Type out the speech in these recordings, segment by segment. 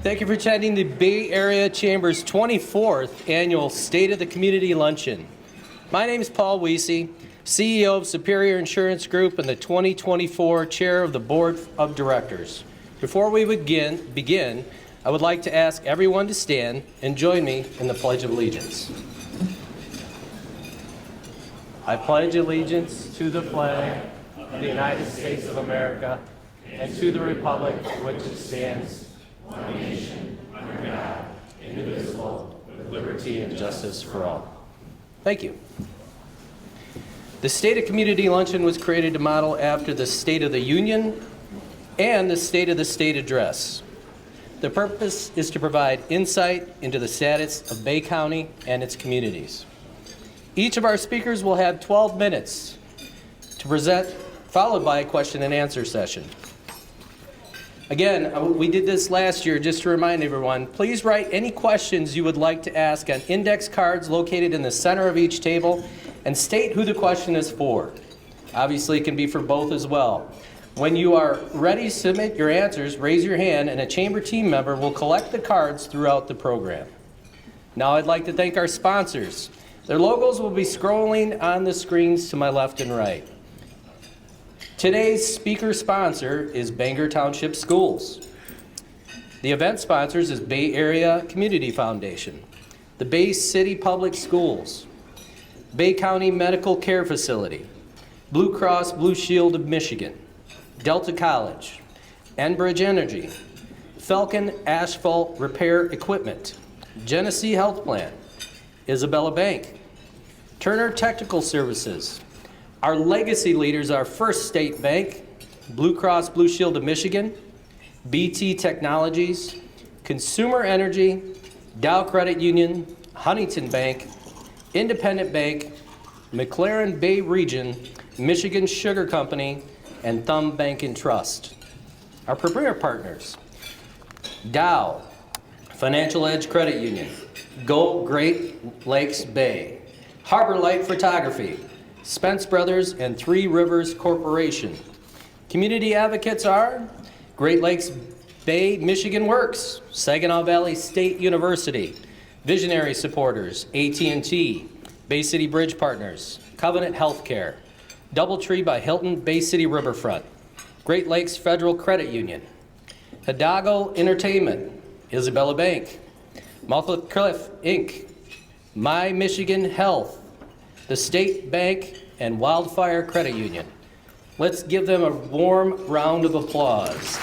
Thank you for attending the Bay Area Chamber's 24th Annual State of the Community Luncheon. My name is Paul Wiese, CEO of Superior Insurance Group and the 2024 Chair of the Board of Directors. Before we begin, I would like to ask everyone to stand and join me in the Pledge of Allegiance. I pledge allegiance to the flag of the United States of America and to the republic for which it stands, one nation, under God, indivisible, with liberty and justice for all. Thank you. The State of Community Luncheon was created to model after the State of the Union and the State of the State Address. The purpose is to provide insight into the status of Bay County and its communities. Each of our speakers will have 12 minutes to present, followed by a question and answer session. Again, we did this last year just to remind everyone, please write any questions you would like to ask on index cards located in the center of each table and state who the question is for. Obviously, it can be for both as well. When you are ready to submit your answers, raise your hand and a chamber team member will collect the cards throughout the program. Now I'd like to thank our sponsors. Their logos will be scrolling on the screens to my left and right. Today's speaker sponsor is Bangor Township Schools. The event sponsors is Bay Area Community Foundation, the Bay City Public Schools, Bay County Medical Care Facility, Blue Cross Blue Shield of Michigan, Delta College, Enbridge Energy, Falcon Asphalt Repair Equipment, Genesee Health Plan, Isabella Bank, Turner Technical Services. Our legacy leaders are First State Bank, Blue Cross Blue Shield of Michigan, BT Technologies, Consumer Energy, Dow Credit Union, Huntington Bank, Independent Bank, McLaren Bay Region, Michigan Sugar Company, and Thumb Bank and Trust. Our premier partners, Dow, Financial Edge Credit Union, Go Great Lakes Bay, Harbor Light Photography, Spence Brothers, and Three Rivers Corporation. Community advocates are Great Lakes Bay Michigan Works, Saginaw Valley State University, Visionary Supporters, AT&T, Bay City Bridge Partners, Covenant Healthcare, Doubletree by Hilton Bay City Riverfront, Great Lakes Federal Credit Union, Hidalgo Entertainment, Isabella Bank, Multcliff Cliff Inc., My Michigan Health, the State Bank, and Wildfire Credit Union. Let's give them a warm round of applause.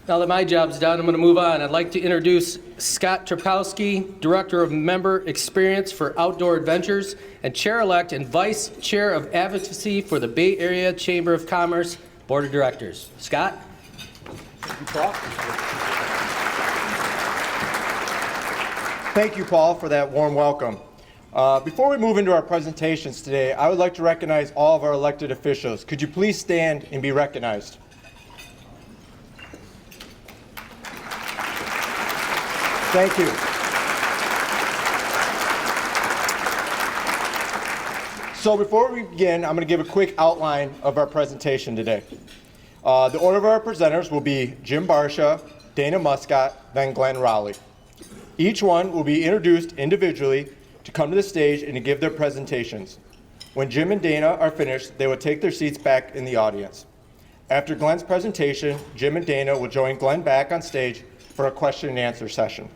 Now that my job's done, I'm going to move on. I'd like to introduce Scott Trapkowski, Director of Member Experience for Outdoor Adventures and Chair-elect and Vice Chair of Advocacy for the Bay Area Chamber of Commerce Board of Directors. Scott? Thank you, Paul. Thank you, Paul, for that warm welcome. Before we move into our presentations today, I would like to recognize all of our elected officials. Could you please stand and be recognized? Thank you. So before we begin, I'm going to give a quick outline of our presentation today. The order of our presenters will be Jim Barsha, Dana Muscat, then Glenn Rowley. Each one will be introduced individually to come to the stage and to give their presentations. When Jim and Dana are finished, they will take their seats back in the audience. After Glenn's presentation, Jim and Dana will join Glenn back on stage for a question and answer session.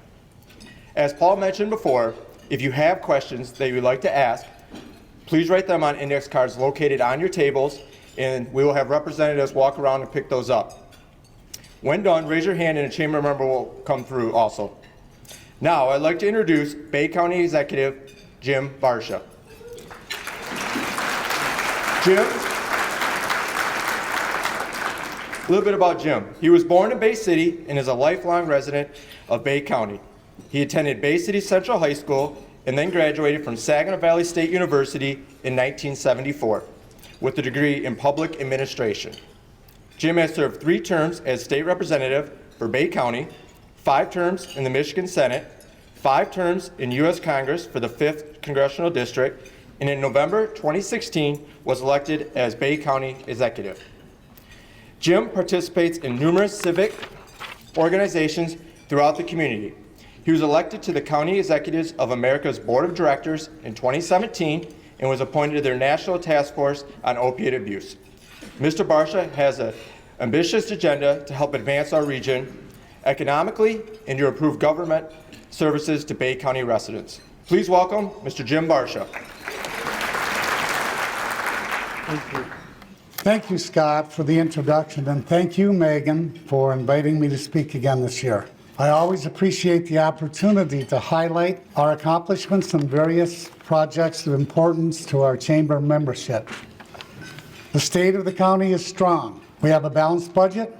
As Paul mentioned before, if you have questions that you would like to ask, please write them on index cards located on your tables, and we will have representatives walk around and pick those up. When done, raise your hand and a chamber member will come through also. Now, I'd like to introduce Bay County Executive Jim Barsha. Jim, a little bit about Jim. He was born in Bay City and is a lifelong resident of Bay County. He attended Bay City Central High School and then graduated from Saginaw Valley State University in 1974 with a degree in public administration. Jim has served 3 terms as state representative for Bay County, 5 terms in the Michigan Senate, 5 terms in U.S. Congress for the 5th Congressional District, and in November 2016 was elected as Bay County Executive. Jim participates in numerous civic organizations throughout the community. He was elected to the County Executives of America's Board of Directors in 2017 and was appointed to their National Task Force on Opiate Abuse. Mr. Barsha has an ambitious agenda to help advance our region economically and to improve government services to Bay County residents. Please welcome Mr. Jim Barsha. Thank you. Thank you, Scott, for the introduction, and thank you, Megan, for inviting me to speak again this year. I always appreciate the opportunity to highlight our accomplishments and various projects of importance to our chamber membership. The state of the county is strong. We have a balanced budget.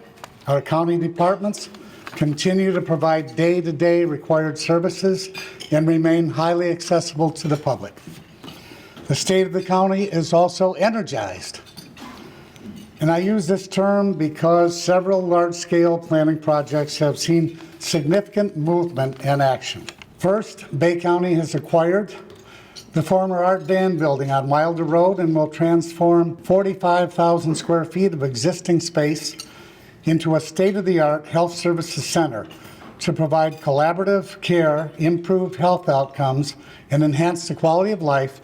Our county departments continue to provide day-to-day required services and remain highly accessible to the public. The state of the county is also energized. And I use this term because several large-scale planning projects have seen significant movement and action. First, Bay County has acquired the former Art Van building on Wilder Road and will transform 45,000 square feet of existing space into a state-of-the-art health services center to provide collaborative care, improve health outcomes, and enhance the quality of life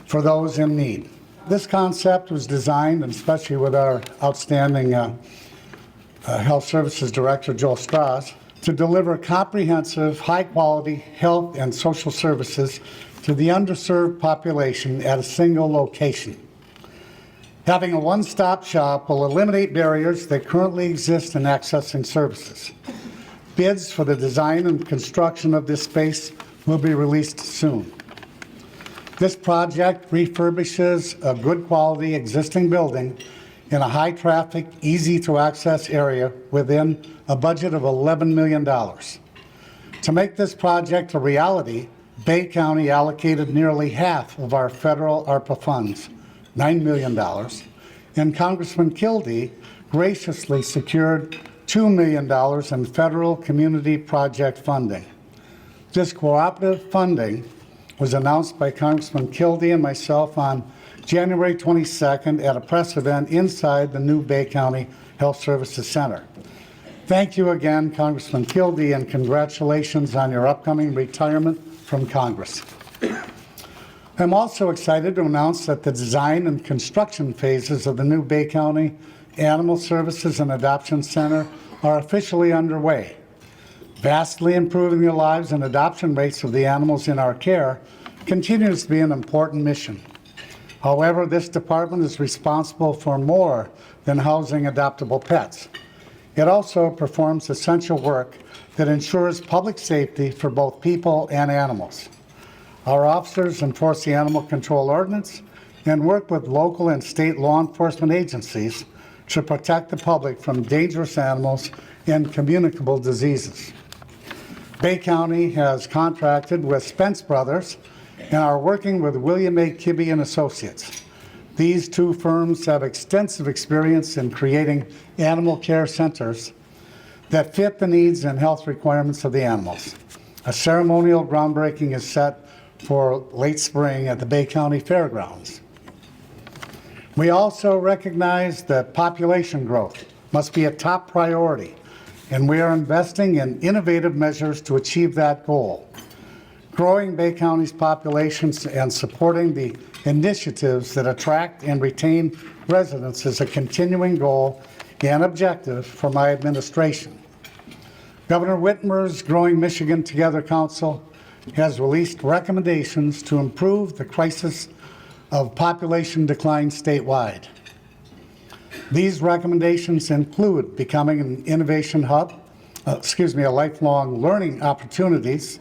for those in need. This concept was designed, and especially with our outstanding Health Services Director, Joel Strauss, to deliver comprehensive, high-quality health and social services to the underserved population at a single location. Having a one-stop shop will eliminate barriers that currently exist in accessing services. Bids for the design and construction of this space will be released soon. This project refurbishes a good quality existing building in a high traffic, easy to access area within a budget of $11 million. To make this project a reality, Bay County allocated nearly half of our federal ARPA funds, $9 million, and Congressman Kildee graciously secured $2 million in federal community project funding. This cooperative funding was announced by Congressman Kildee and myself on January 22nd at a press event inside the new Bay County Health Services Center. Thank you again, Congressman Kildee, and congratulations on your upcoming retirement from Congress. I'm also excited to announce that the design and construction phases of the new Bay County Animal Services and Adoption Center are officially underway. Vastly improving the lives and adoption rates of the animals in our care continues to be an important mission. However, this department is responsible for more than housing adoptable pets. It also performs essential work that ensures public safety for both people and animals. Our officers enforce the animal control ordinance and work with local and state law enforcement agencies to protect the public from dangerous animals and communicable diseases. Bay County has contracted with Spence Brothers and are working with William A. Kibbe and Associates. These two firms have extensive experience in creating animal care centers that fit the needs and health requirements of the animals. A ceremonial groundbreaking is set for late spring at the Bay County Fairgrounds. We also recognize that population growth must be a top priority, and we are investing in innovative measures to achieve that goal. Growing Bay County's populations and supporting the initiatives that attract and retain residents is a continuing goal and objective for my administration. Governor Whitmer's Growing Michigan Together Council has released recommendations to improve the crisis of population decline statewide. These recommendations include becoming an innovation hub, a lifelong learning opportunities,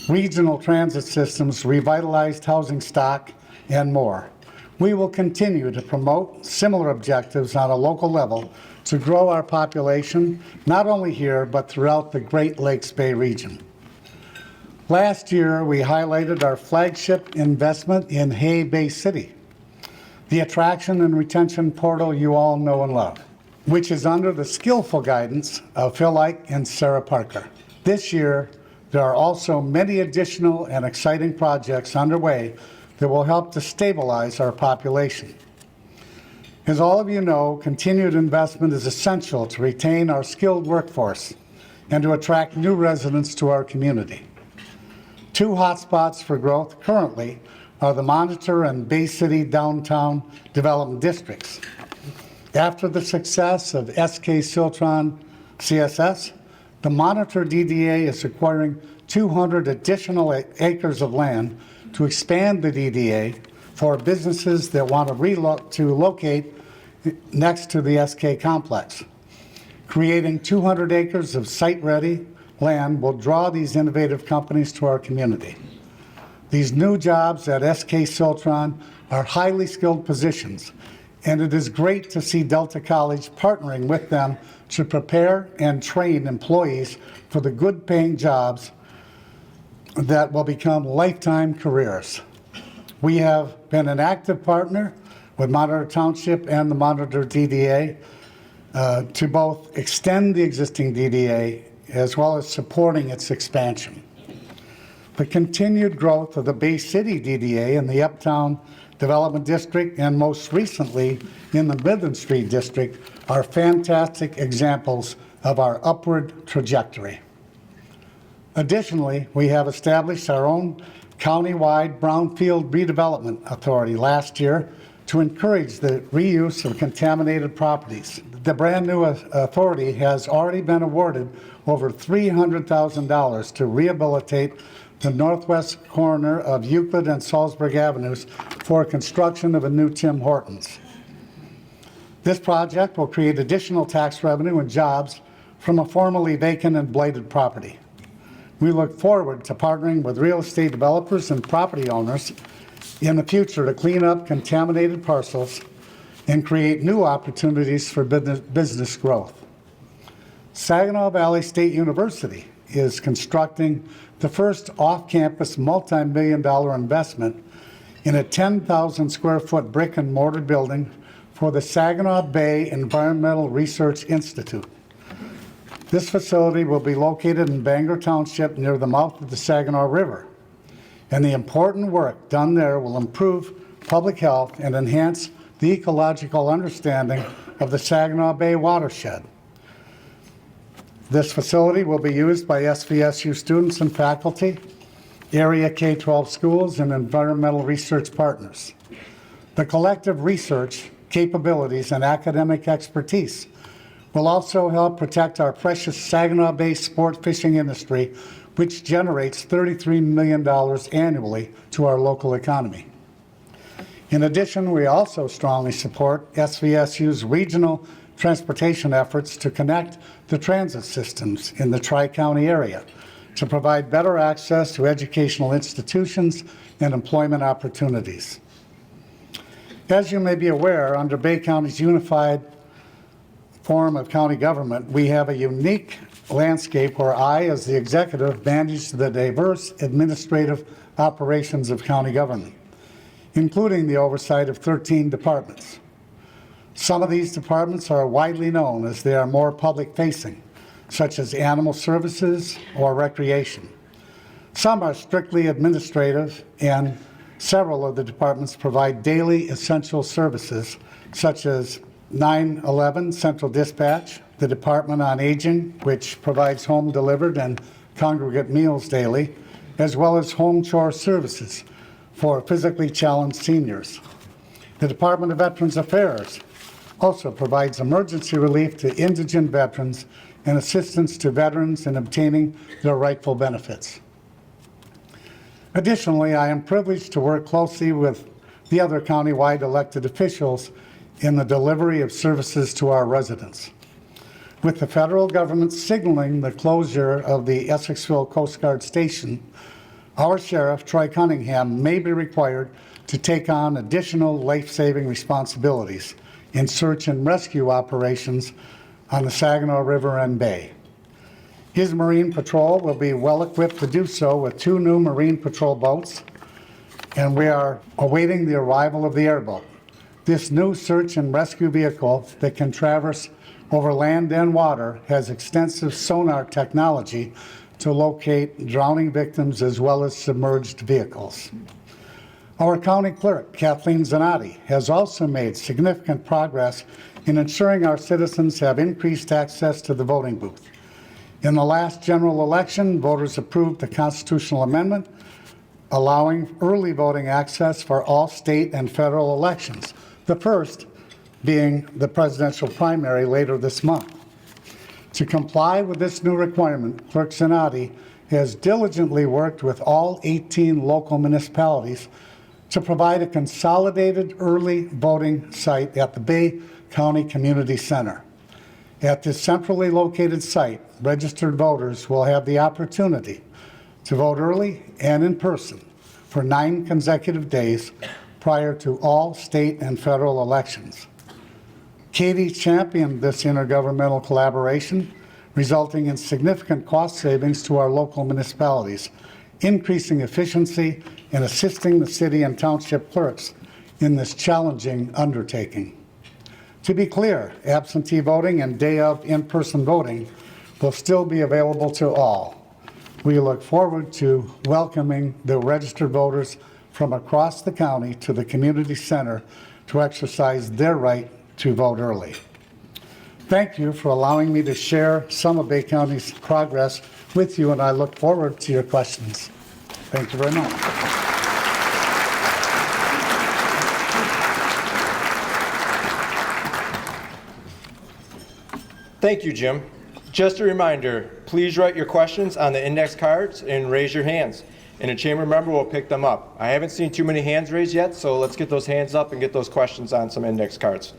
regional transit systems, revitalized housing stock, and more. We will continue to promote similar objectives on a local level to grow our population, not only here, but throughout the Great Lakes Bay region. Last year, we highlighted our flagship investment in Hay Bay City, the attraction and retention portal you all know and love, which is under the skillful guidance of Phil Ike and Sarah Parker. This year, there are also many additional and exciting projects underway that will help to stabilize our population. As all of you know, continued investment is essential to retain our skilled workforce and to attract new residents to our community. Two hotspots for growth currently are the Monitor and Bay City downtown development districts. After the success of SK Siltron CSS, the Monitor DDA is acquiring 200 additional acres of land to expand the DDA for businesses that want to locate next to the SK complex. Creating 200 acres of site-ready land will draw these innovative companies to our community. These new jobs at SK Siltron are highly skilled positions, and it is great to see Delta College partnering with them to prepare and train employees for the good-paying jobs that will become lifetime careers. We have been an active partner with Monitor Township and the Monitor DDA to both extend the existing DDA as well as supporting its expansion. The continued growth of the Bay City DDA in the Uptown Development District and most recently in the Midland Street District are fantastic examples of our upward trajectory. Additionally, we have established our own county-wide brownfield redevelopment authority last year to encourage the reuse of contaminated properties. The brand new authority has already been awarded over $300,000 to rehabilitate the northwest corner of Euclid and Salzburg Avenues for construction of a new Tim Hortons. This project will create additional tax revenue and jobs from a formerly vacant and blighted property. We look forward to partnering with real estate developers and property owners in the future to clean up contaminated parcels and create new opportunities for business growth. Saginaw Valley State University is constructing the first off-campus multi-million-dollar investment in a 10,000 square foot brick and mortar building for the Saginaw Bay Environmental Research Institute. This facility will be located in Bangor Township near the mouth of the Saginaw River, and the important work done there will improve public health and enhance the ecological understanding of the Saginaw Bay watershed. This facility will be used by SVSU students and faculty, area K-12 schools, and environmental research partners. The collective research capabilities and academic expertise will also help protect our precious Saginaw Bay sport fishing industry, which generates $33 million annually to our local economy. In addition, we also strongly support SVSU's regional transportation efforts to connect the transit systems in the Tri-County area to provide better access to educational institutions and employment opportunities. As you may be aware, under Bay County's unified form of county government, we have a unique landscape where I, as the executive, manage the diverse administrative operations of county government, including the oversight of 13 departments. Some of these departments are widely known as they are more public-facing, such as animal services or recreation. Some are strictly administrative, and several of the departments provide daily essential services, such as 911 Central Dispatch, the Department on Aging, which provides home-delivered and congregate meals daily, as well as home chore services for physically challenged seniors. The Department of Veterans Affairs also provides emergency relief to indigent veterans and assistance to veterans in obtaining their rightful benefits. Additionally, I am privileged to work closely with the other countywide elected officials in the delivery of services to our residents. With the federal government signaling the closure of the Essexville Coast Guard Station, our sheriff, Troy Cunningham, may be required to take on additional life-saving responsibilities in search and rescue operations on the Saginaw River and Bay. His Marine Patrol will be well equipped to do so with 2 new Marine Patrol boats, and we are awaiting the arrival of the airboat. This new search and rescue vehicle that can traverse over land and water has extensive sonar technology to locate drowning victims as well as submerged vehicles. Our county clerk, Kathleen Zanotti, has also made significant progress in ensuring our citizens have increased access to the voting booth. In the last general election, voters approved the constitutional amendment allowing early voting access for all state and federal elections, the first being the presidential primary later this month. To comply with this new requirement, Clerk Zanotti has diligently worked with all 18 local municipalities to provide a consolidated early voting site at the Bay County Community Center. At this centrally located site, registered voters will have the opportunity to vote early and in person for 9 consecutive days prior to all state and federal elections. Katie championed this intergovernmental collaboration, resulting in significant cost savings to our local municipalities, increasing efficiency and assisting the city and township clerks in this challenging undertaking. To be clear, absentee voting and day of in-person voting will still be available to all. We look forward to welcoming the registered voters from across the county to the community center to exercise their right to vote early. Thank you for allowing me to share some of Bay County's progress with you, and I look forward to your questions. Thank you very much. Thank you, Jim. Just a reminder, please write your questions on the index cards and raise your hands, and a chamber member will pick them up. I haven't seen too many hands raised yet, so let's get those hands up and get those questions on some index cards.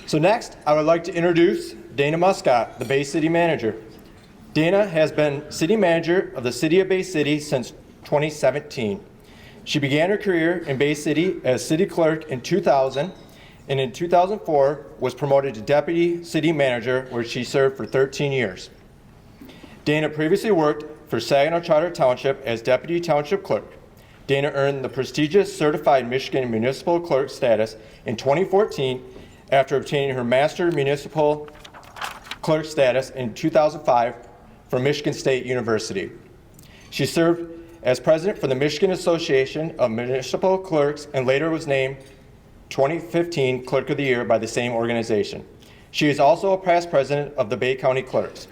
So next, I would like to introduce Dana Muscat, the Bay City Manager. Dana has been City Manager of the City of Bay City since 2017. She began her career in Bay City as City Clerk in 2000, and in 2004 was promoted to Deputy City Manager, where she served for 13 years. Dana previously worked for Saginaw Charter Township as Deputy Township Clerk. Dana earned the prestigious Certified Michigan Municipal Clerk status in 2014 after obtaining her Master Municipal Clerk status in 2005 from Michigan State University. She served as president for the Michigan Association of Municipal Clerks and later was named 2015 Clerk of the Year by the same organization. She is also a past president of the Bay County Clerks.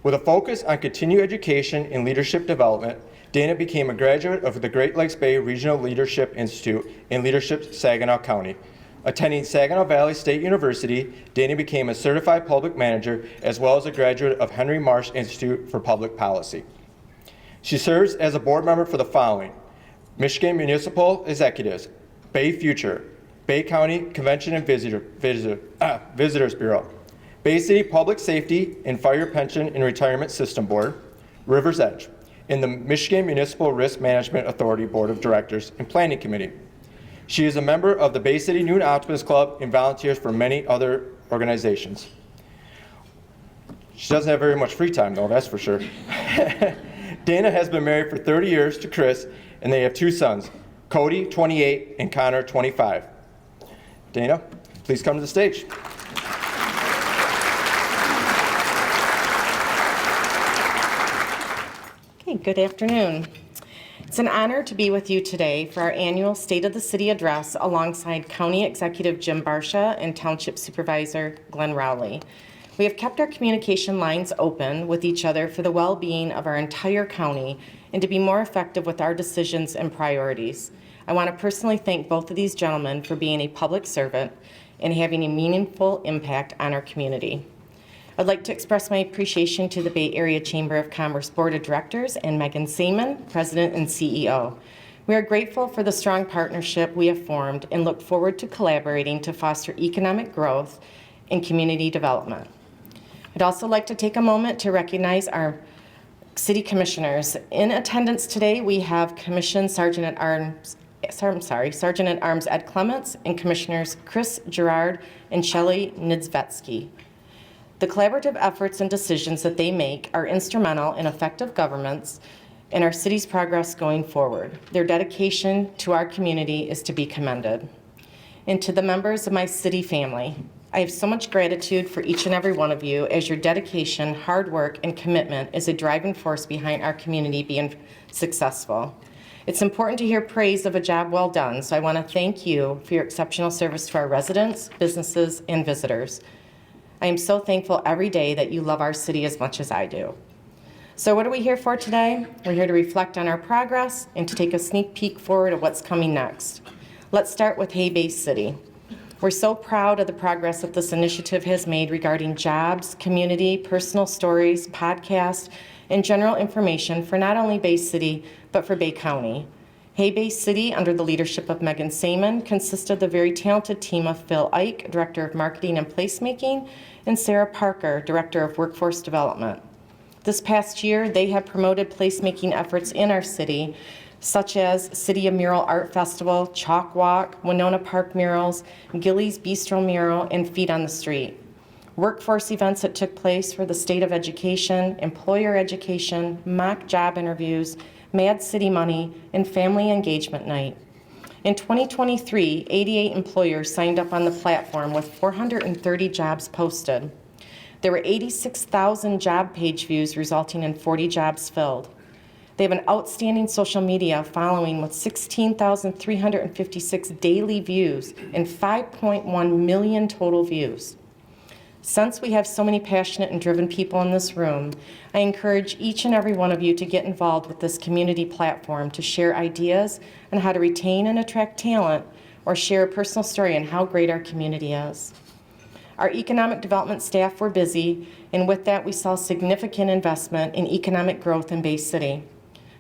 With a focus on continued education and leadership development, Dana became a graduate of the Great Lakes Bay Regional Leadership Institute in Leadership, Saginaw County. Attending Saginaw Valley State University, Dana became a certified public manager as well as a graduate of Henry Marsh Institute for Public Policy. She serves as a board member for the following: Michigan Municipal Executives, Bay Future, Bay County Convention and Visitors Bureau, Bay City Public Safety and Fire Pension and Retirement System Board, River's Edge, and the Michigan Municipal Risk Management Authority Board of Directors and Planning Committee. She is a member of the Bay City Noon Optimist Club and volunteers for many other organizations. She doesn't have very much free time though, that's for sure. Dana has been married for 30 years to Chris, and they have 2 sons, Cody, 28, and Connor, 25. Dana, please come to the stage. Okay, good afternoon. It's an honor to be with you today for our annual State of the City address alongside County Executive Jim Barsha and Township Supervisor Glenn Rowley. We have kept our communication lines open with each other for the well-being of our entire county and to be more effective with our decisions and priorities. I want to personally thank both of these gentlemen for being a public servant and having a meaningful impact on our community. I'd like to express my appreciation to the Bay Area Chamber of Commerce Board of Directors and Megan Seaman, President and CEO. We are grateful for the strong partnership we have formed and look forward to collaborating to foster economic growth and community development. I'd also like to take a moment to recognize our city commissioners. In attendance today, we have Sergeant at Arms Ed Clements and Commissioners Chris Gerard and Shelley Niedzvetsky. The collaborative efforts and decisions that they make are instrumental in effective governments and our city's progress going forward. Their dedication to our community is to be commended. And to the members of my city family, I have so much gratitude for each and every one of you, as your dedication, hard work, and commitment is a driving force behind our community being successful. It's important to hear praise of a job well done, so I want to thank you for your exceptional service to our residents, businesses, and visitors. I am so thankful every day that you love our city as much as I do. So what are we here for today? We're here to reflect on our progress and to take a sneak peek forward of what's coming next. Let's start with Hay-Bay City. We're so proud of the progress that this initiative has made regarding jobs, community, personal stories, podcasts, and general information for not only Bay City, but for Bay County. Hay-Bay City, under the leadership of Megan Saman, consisted of the very talented team of Phil Ike, Director of Marketing and Placemaking, and Sarah Parker, Director of Workforce Development. This past year, they have promoted placemaking efforts in our city, such as City of Mural Art Festival, Chalk Walk, Winona Park Murals, Gillies Bistro Mural, and Feet on the Street. Workforce events that took place were the State of Education, Employer Education, mock job interviews, Mad City Money, and Family Engagement Night. In 2023, 88 employers signed up on the platform with 430 jobs posted. There were 86,000 job page views, resulting in 40 jobs filled. They have an outstanding social media following with 16,356 daily views and 5.1 million total views. Since we have so many passionate and driven people in this room, I encourage each and every one of you to get involved with this community platform to share ideas on how to retain and attract talent, or share a personal story on how great our community is. Our economic development staff were busy, and with that, we saw significant investment in economic growth in Bay City.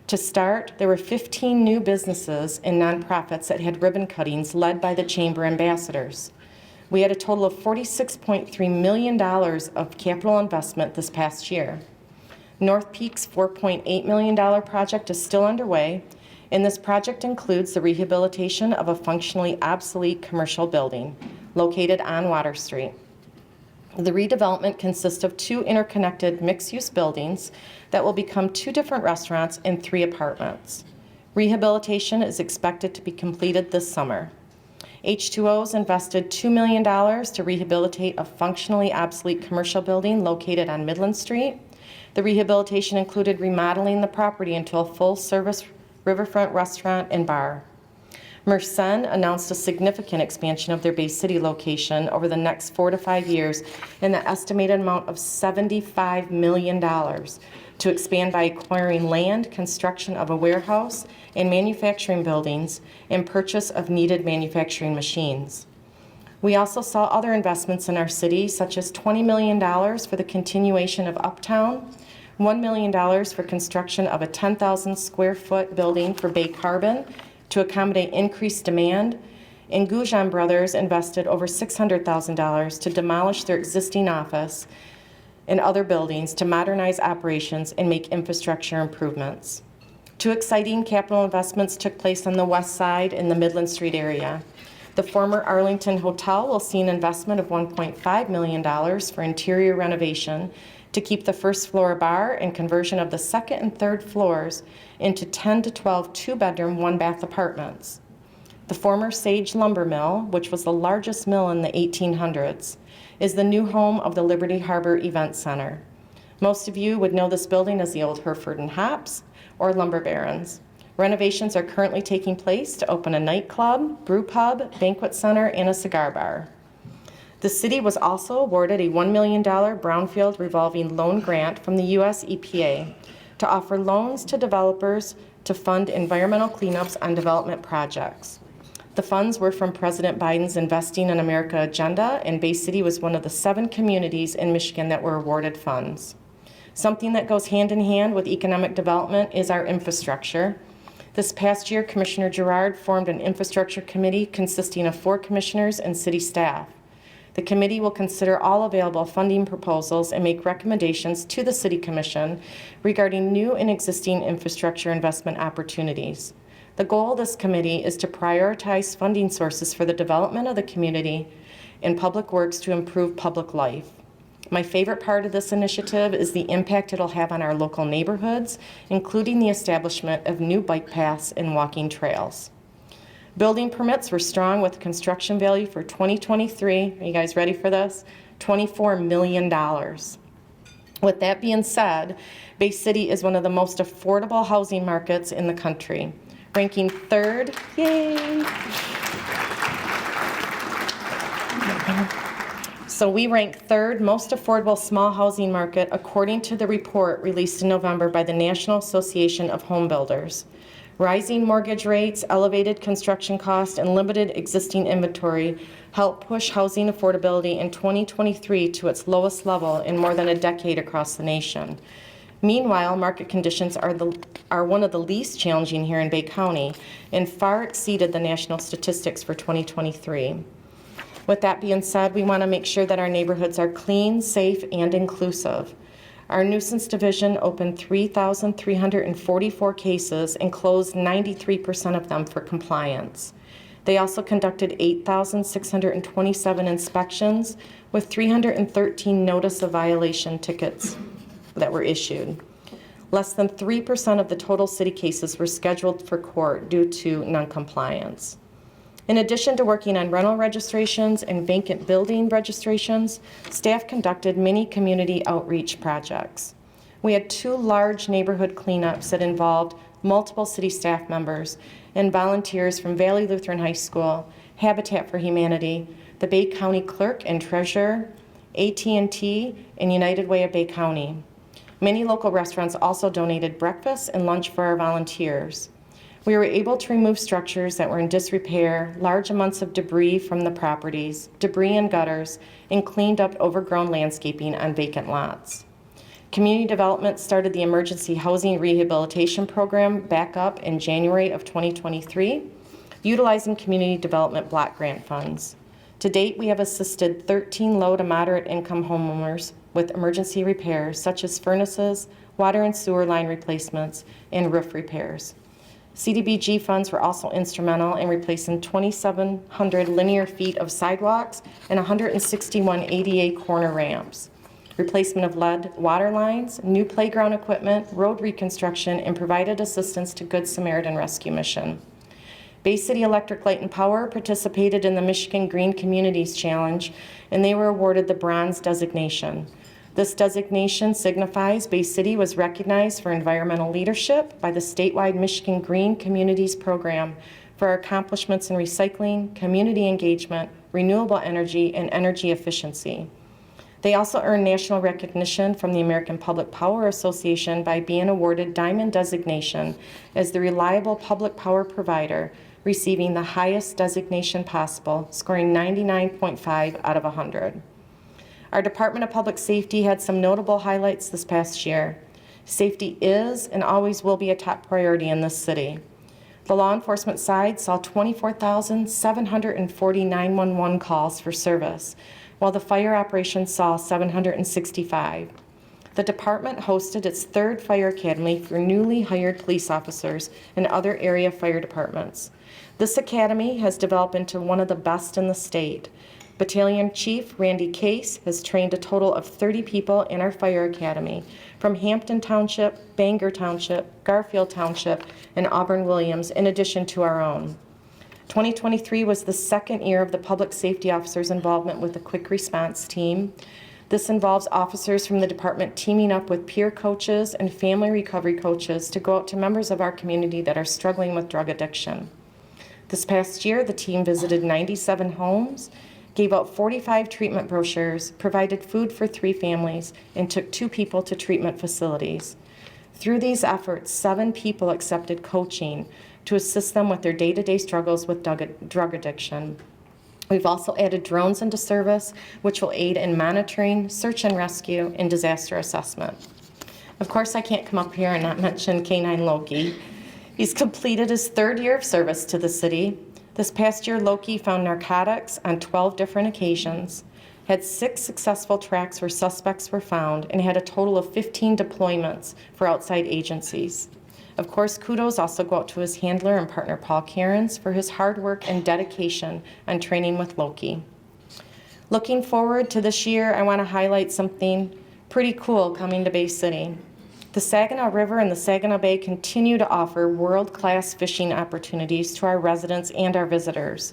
To start, there were 15 new businesses and nonprofits that had ribbon cuttings led by the Chamber ambassadors. We had a total of $46.3 million of capital investment this past year. North Peak's $4.8 million project is still underway, and this project includes the rehabilitation of a functionally obsolete commercial building located on Water Street. The redevelopment consists of 2 interconnected mixed-use buildings that will become 2 different restaurants and 3 apartments. Rehabilitation is expected to be completed this summer. H2O's invested $2 million to rehabilitate a functionally obsolete commercial building located on Midland Street. The rehabilitation included remodeling the property into a full-service riverfront restaurant and bar. Mersen announced a significant expansion of their Bay City location over the next 4 to 5 years in the estimated amount of $75 million to expand by acquiring land, construction of a warehouse and manufacturing buildings, and purchase of needed manufacturing machines. We also saw other investments in our city, such as $20 million for the continuation of Uptown, $1 million for construction of a 10,000 square foot building for Bay Carbon to accommodate increased demand, and Goujon Brothers invested over $600,000 to demolish their existing office and other buildings to modernize operations and make infrastructure improvements. 2 exciting capital investments took place on the west side in the Midland Street area. The former Arlington Hotel will see an investment of $1.5 million for interior renovation to keep the first floor bar and conversion of the second and third floors into 10 to 12 2-bedroom, 1-bath apartments. The former Sage Lumber Mill, which was the largest mill in the 1800s, is the new home of the Liberty Harbor Event Center. Most of you would know this building as the old Hereford and Hops or Lumber Barons. Renovations are currently taking place to open a nightclub, brew pub, banquet center, and a cigar bar. The city was also awarded a $1 million brownfield revolving loan grant from the U.S. EPA to offer loans to developers to fund environmental cleanups on development projects. The funds were from President Biden's Investing in America agenda, and Bay City was one of the 7 communities in Michigan that were awarded funds. Something that goes hand in hand with economic development is our infrastructure. This past year, Commissioner Girard formed an infrastructure committee consisting of 4 commissioners and city staff. The committee will consider all available funding proposals and make recommendations to the City Commission regarding new and existing infrastructure investment opportunities. The goal of this committee is to prioritize funding sources for the development of the community and public works to improve public life. My favorite part of this initiative is the impact it'll have on our local neighborhoods, including the establishment of new bike paths and walking trails. Building permits were strong with construction value for 2023. Are you guys ready for this? $24 million. With that being said, Bay City is one of the most affordable housing markets in the country. ranking third. Yay! So we rank third most affordable small housing market according to the report released in November by the National Association of Home Builders. Rising mortgage rates, elevated construction costs, and limited existing inventory helped push housing affordability in 2023 to its lowest level in more than a decade across the nation. Meanwhile, market conditions are one of the least challenging here in Bay County and far exceeded the national statistics for 2023. With that being said, we want to make sure that our neighborhoods are clean, safe, and inclusive. Our nuisance division opened 3,344 cases and closed 93% of them for compliance. They also conducted 8,627 inspections with 313 notice of violation tickets that were issued. Less than 3% of the total city cases were scheduled for court due to noncompliance. In addition to working on rental registrations and vacant building registrations, staff conducted many community outreach projects. We had 2 large neighborhood cleanups that involved multiple city staff members and volunteers from Valley Lutheran High School, Habitat for Humanity, the Bay County Clerk and Treasurer, AT&T, and United Way of Bay County. Many local restaurants also donated breakfast and lunch for our volunteers. We were able to remove structures that were in disrepair, large amounts of debris from the properties, debris and gutters, and cleaned up overgrown landscaping on vacant lots. Community Development started the Emergency Housing Rehabilitation Program back up in January of 2023, utilizing Community Development Block Grant funds. To date, we have assisted 13 low to moderate income homeowners with emergency repairs such as furnaces, water and sewer line replacements, and roof repairs. CDBG funds were also instrumental in replacing 2,700 linear feet of sidewalks and 161 ADA corner ramps, replacement of lead water lines, new playground equipment, road reconstruction, and provided assistance to Good Samaritan Rescue Mission. Bay City Electric Light and Power participated in the Michigan Green Communities Challenge, and they were awarded the bronze designation. This designation signifies Bay City was recognized for environmental leadership by the statewide Michigan Green Communities Program for our accomplishments in recycling, community engagement, renewable energy, and energy efficiency. They also earned national recognition from the American Public Power Association by being awarded Diamond designation as the reliable public power provider, receiving the highest designation possible, scoring 99.5 out of 100. Our Department of Public Safety had some notable highlights this past year. Safety is and always will be a top priority in this city. The law enforcement side saw 24,740 911 calls for service, while the fire operations saw 765. The department hosted its 3rd Fire Academy for newly hired police officers and other area fire departments. This academy has developed into one of the best in the state. Battalion Chief Randy Case has trained a total of 30 people in our fire academy from Hampton Township, Bangor Township, Garfield Township, and Auburn Williams, in addition to our own. 2023 was the 2nd year of the public safety officers' involvement with the quick response team. This involves officers from the department teaming up with peer coaches and family recovery coaches to go out to members of our community that are struggling with drug addiction. This past year, the team visited 97 homes, gave out 45 treatment brochures, provided food for 3 families, and took 2 people to treatment facilities. Through these efforts, 7 people accepted coaching to assist them with their day-to-day struggles with drug addiction. We've also added drones into service, which will aid in monitoring, search and rescue, and disaster assessment. Of course, I can't come up here and not mention K-9 Loki. He's completed his 3rd year of service to the city. This past year, Loki found narcotics on 12 different occasions, had 6 successful tracks where suspects were found, and had a total of 15 deployments for outside agencies. Of course, kudos also go out to his handler and partner, Paul Cairns, for his hard work and dedication on training with Loki. Looking forward to this year, I want to highlight something pretty cool coming to Bay City. The Saginaw River and the Saginaw Bay continue to offer world-class fishing opportunities to our residents and our visitors.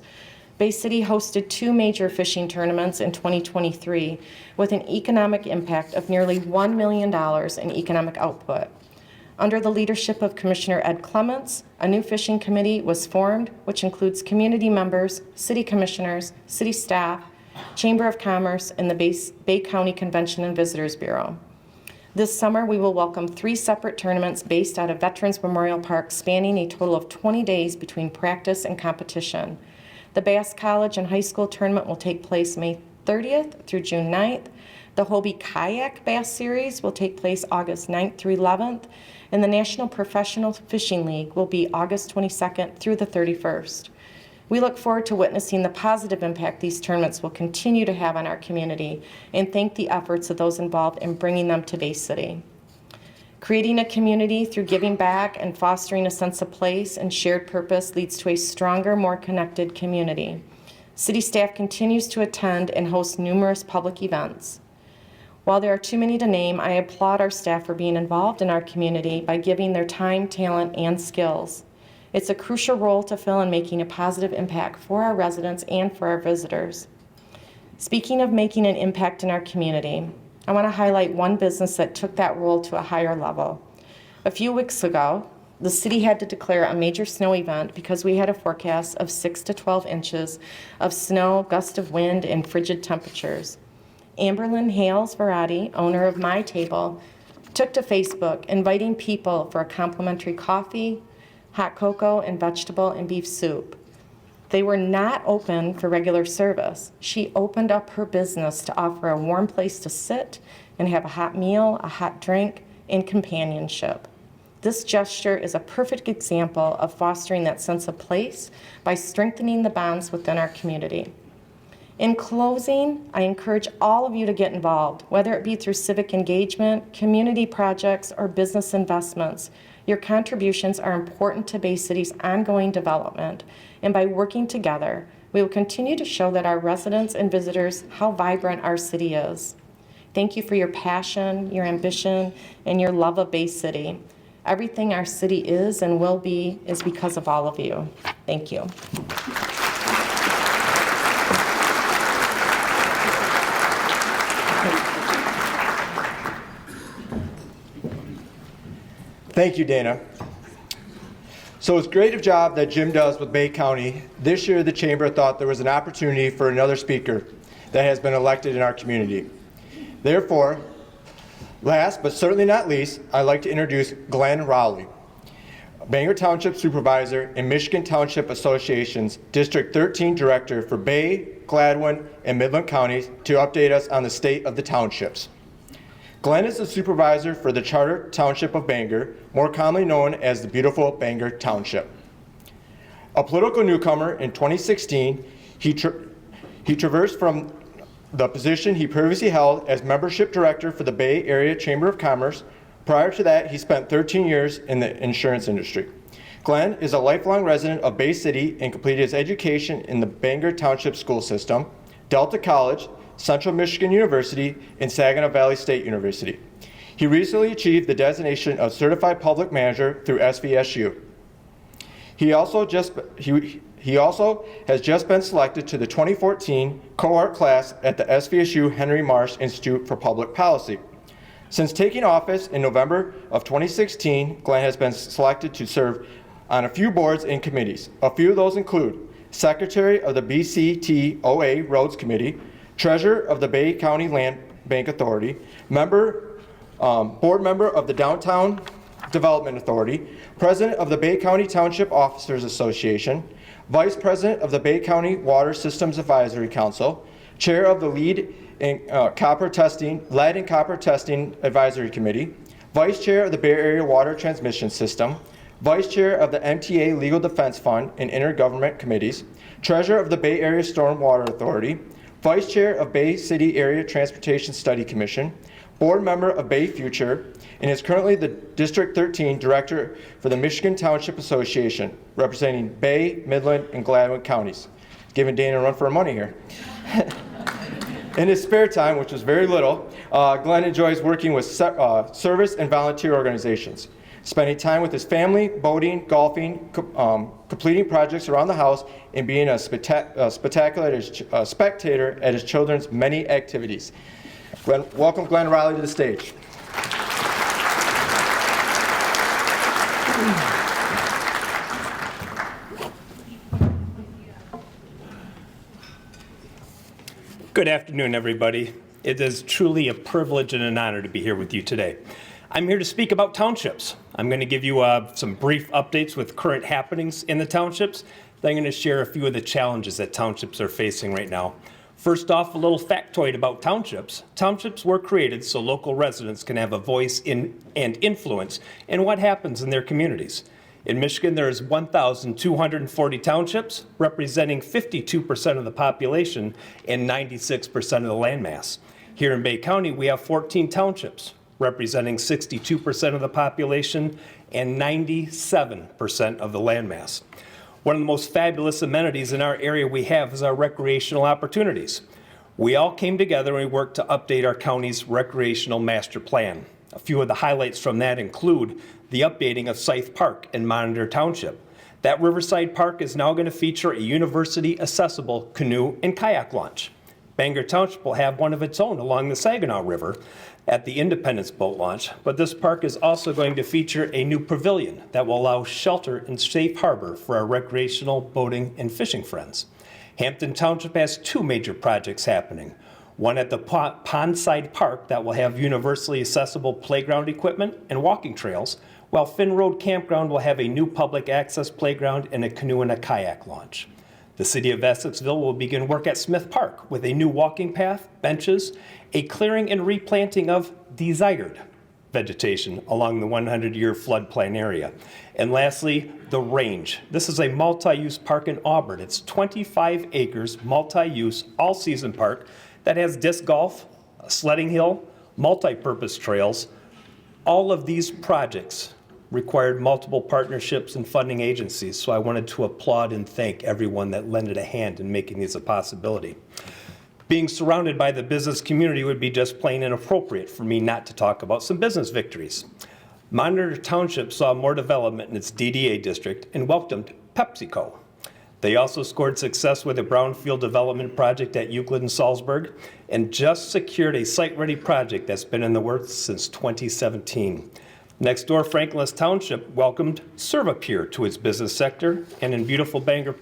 Bay City hosted 2 major fishing tournaments in 2023 with an economic impact of nearly $1 million in economic output. Under the leadership of Commissioner Ed Clements, a new fishing committee was formed, which includes community members, city commissioners, city staff, Chamber of Commerce, and the Bay County Convention and Visitors Bureau. This summer, we will welcome 3 separate tournaments based out of Veterans Memorial Park, spanning a total of 20 days between practice and competition. The Bass College and High School tournament will take place May 30th through June 9th. The Hobie Kayak Bass Series will take place August 9th through 11th, and the National Professional Fishing League will be August 22nd through the 31st. We look forward to witnessing the positive impact these tournaments will continue to have on our community and thank the efforts of those involved in bringing them to Bay City. Creating a community through giving back and fostering a sense of place and shared purpose leads to a stronger, more connected community. City staff continues to attend and host numerous public events. While there are too many to name, I applaud our staff for being involved in our community by giving their time, talent, and skills. It's a crucial role to fill in making a positive impact for our residents and for our visitors. Speaking of making an impact in our community, I want to highlight one business that took that role to a higher level. A few weeks ago, the city had to declare a major snow event because we had a forecast of 6 to 12 inches of snow, gust of wind, and frigid temperatures. Amberlynn Hales Verratti, owner of My Table, took to Facebook inviting people for a complimentary coffee, hot cocoa, and vegetable and beef soup. They were not open for regular service. She opened up her business to offer a warm place to sit and have a hot meal, a hot drink, and companionship. This gesture is a perfect example of fostering that sense of place by strengthening the bonds within our community. In closing, I encourage all of you to get involved, whether it be through civic engagement, community projects, or business investments. Your contributions are important to Bay City's ongoing development, and by working together, we will continue to show that our residents and visitors how vibrant our city is. Thank you for your passion, your ambition, and your love of Bay City. Everything our city is and will be is because of all of you. Thank you. Thank you, Dana. So it's great a job that Jim does with Bay County. This year, the Chamber thought there was an opportunity for another speaker that has been elected in our community. Therefore, last but certainly not least, I'd like to introduce Glenn Rowley, Bangor Township Supervisor and Michigan Township Association's District 13 Director for Bay, Gladwin, and Midland counties to update us on the state of the townships. Glenn is the supervisor for the Charter Township of Bangor, more commonly known as the beautiful Bangor Township. A political newcomer in 2016, he traversed from the position he previously held as membership director for the Bay Area Chamber of Commerce. Prior to that, he spent 13 years in the insurance industry. Glenn is a lifelong resident of Bay City and completed his education in the Bangor Township School System, Delta College, Central Michigan University, and Saginaw Valley State University. He recently achieved the designation of Certified Public Manager through SVSU. He also has just been selected to the 2014 cohort class at the SVSU Henry Marsh Institute for Public Policy. Since taking office in November of 2016, Glenn has been selected to serve on a few boards and committees. A few of those include Secretary of the BCTOA Roads Committee, Treasurer of the Bay County Land Bank Authority, board member of the Downtown Development Authority, President of the Bay County Township Officers Association, Vice President of the Bay County Water Systems Advisory Council, Chair of the Lead and Copper Testing Advisory Committee, Vice Chair of the Bay Area Water Transmission System, Vice Chair of the MTA Legal Defense Fund and Intergovernment Committees, Treasurer of the Bay Area Stormwater Authority, Vice Chair of Bay City Area Transportation Study Commission, Board Member of Bay Future, and is currently the District 13 Director for the Michigan Township Association, representing Bay, Midland, and Gladwin counties. Giving Dana a run for her money here. In his spare time, which was very little, Glenn enjoys working with service and volunteer organizations, spending time with his family, boating, golfing, completing projects around the house, and being a spectator at his children's many activities. Welcome Glenn Riley to the stage. Good afternoon, everybody. It is truly a privilege and an honor to be here with you today. I'm here to speak about townships. I'm going to give you some brief updates with current happenings in the townships. Then I'm going to share a few of the challenges that townships are facing right now. First off, a little factoid about townships. Townships were created so local residents can have a voice in and influence in what happens in their communities. In Michigan, there is 1,240 townships, representing 52% of the population and 96% of the landmass. Here in Bay County, we have 14 townships, representing 62% of the population and 97% of the landmass. One of the most fabulous amenities in our area we have is our recreational opportunities. We all came together and we worked to update our county's recreational master plan. A few of the highlights from that include the updating of Scythe Park in Monitor Township. That Riverside Park is now going to feature a university-accessible canoe and kayak launch. Bangor Township will have one of its own along the Saginaw River at the Independence Boat Launch, but this park is also going to feature a new pavilion that will allow shelter and safe harbor for our recreational boating and fishing friends. Hampton Township has two major projects happening. One at the Pondside Park that will have universally accessible playground equipment and walking trails, while Finn Road Campground will have a new public access playground and a canoe and a kayak launch. The City of Essexville will begin work at Smith Park with a new walking path, benches, a clearing and replanting of desired vegetation along the 100-year floodplain area. And lastly, the Range. This is a multi-use park in Auburn. It's 25 acres, multi-use, all-season park that has disc golf, a sledding hill, multi-purpose trails. All of these projects required multiple partnerships and funding agencies, so I wanted to applaud and thank everyone that lended a hand in making these a possibility. Being surrounded by the business community would be just plain inappropriate for me not to talk about some business victories. Monitor Township saw more development in its DDA district and welcomed PepsiCo. They also scored success with a brownfield development project at Euclid and Salzburg and just secured a site-ready project that's been in the works since 2017. Next door, Franklin's Township welcomed Servapure to its business sector, and in beautiful Bangor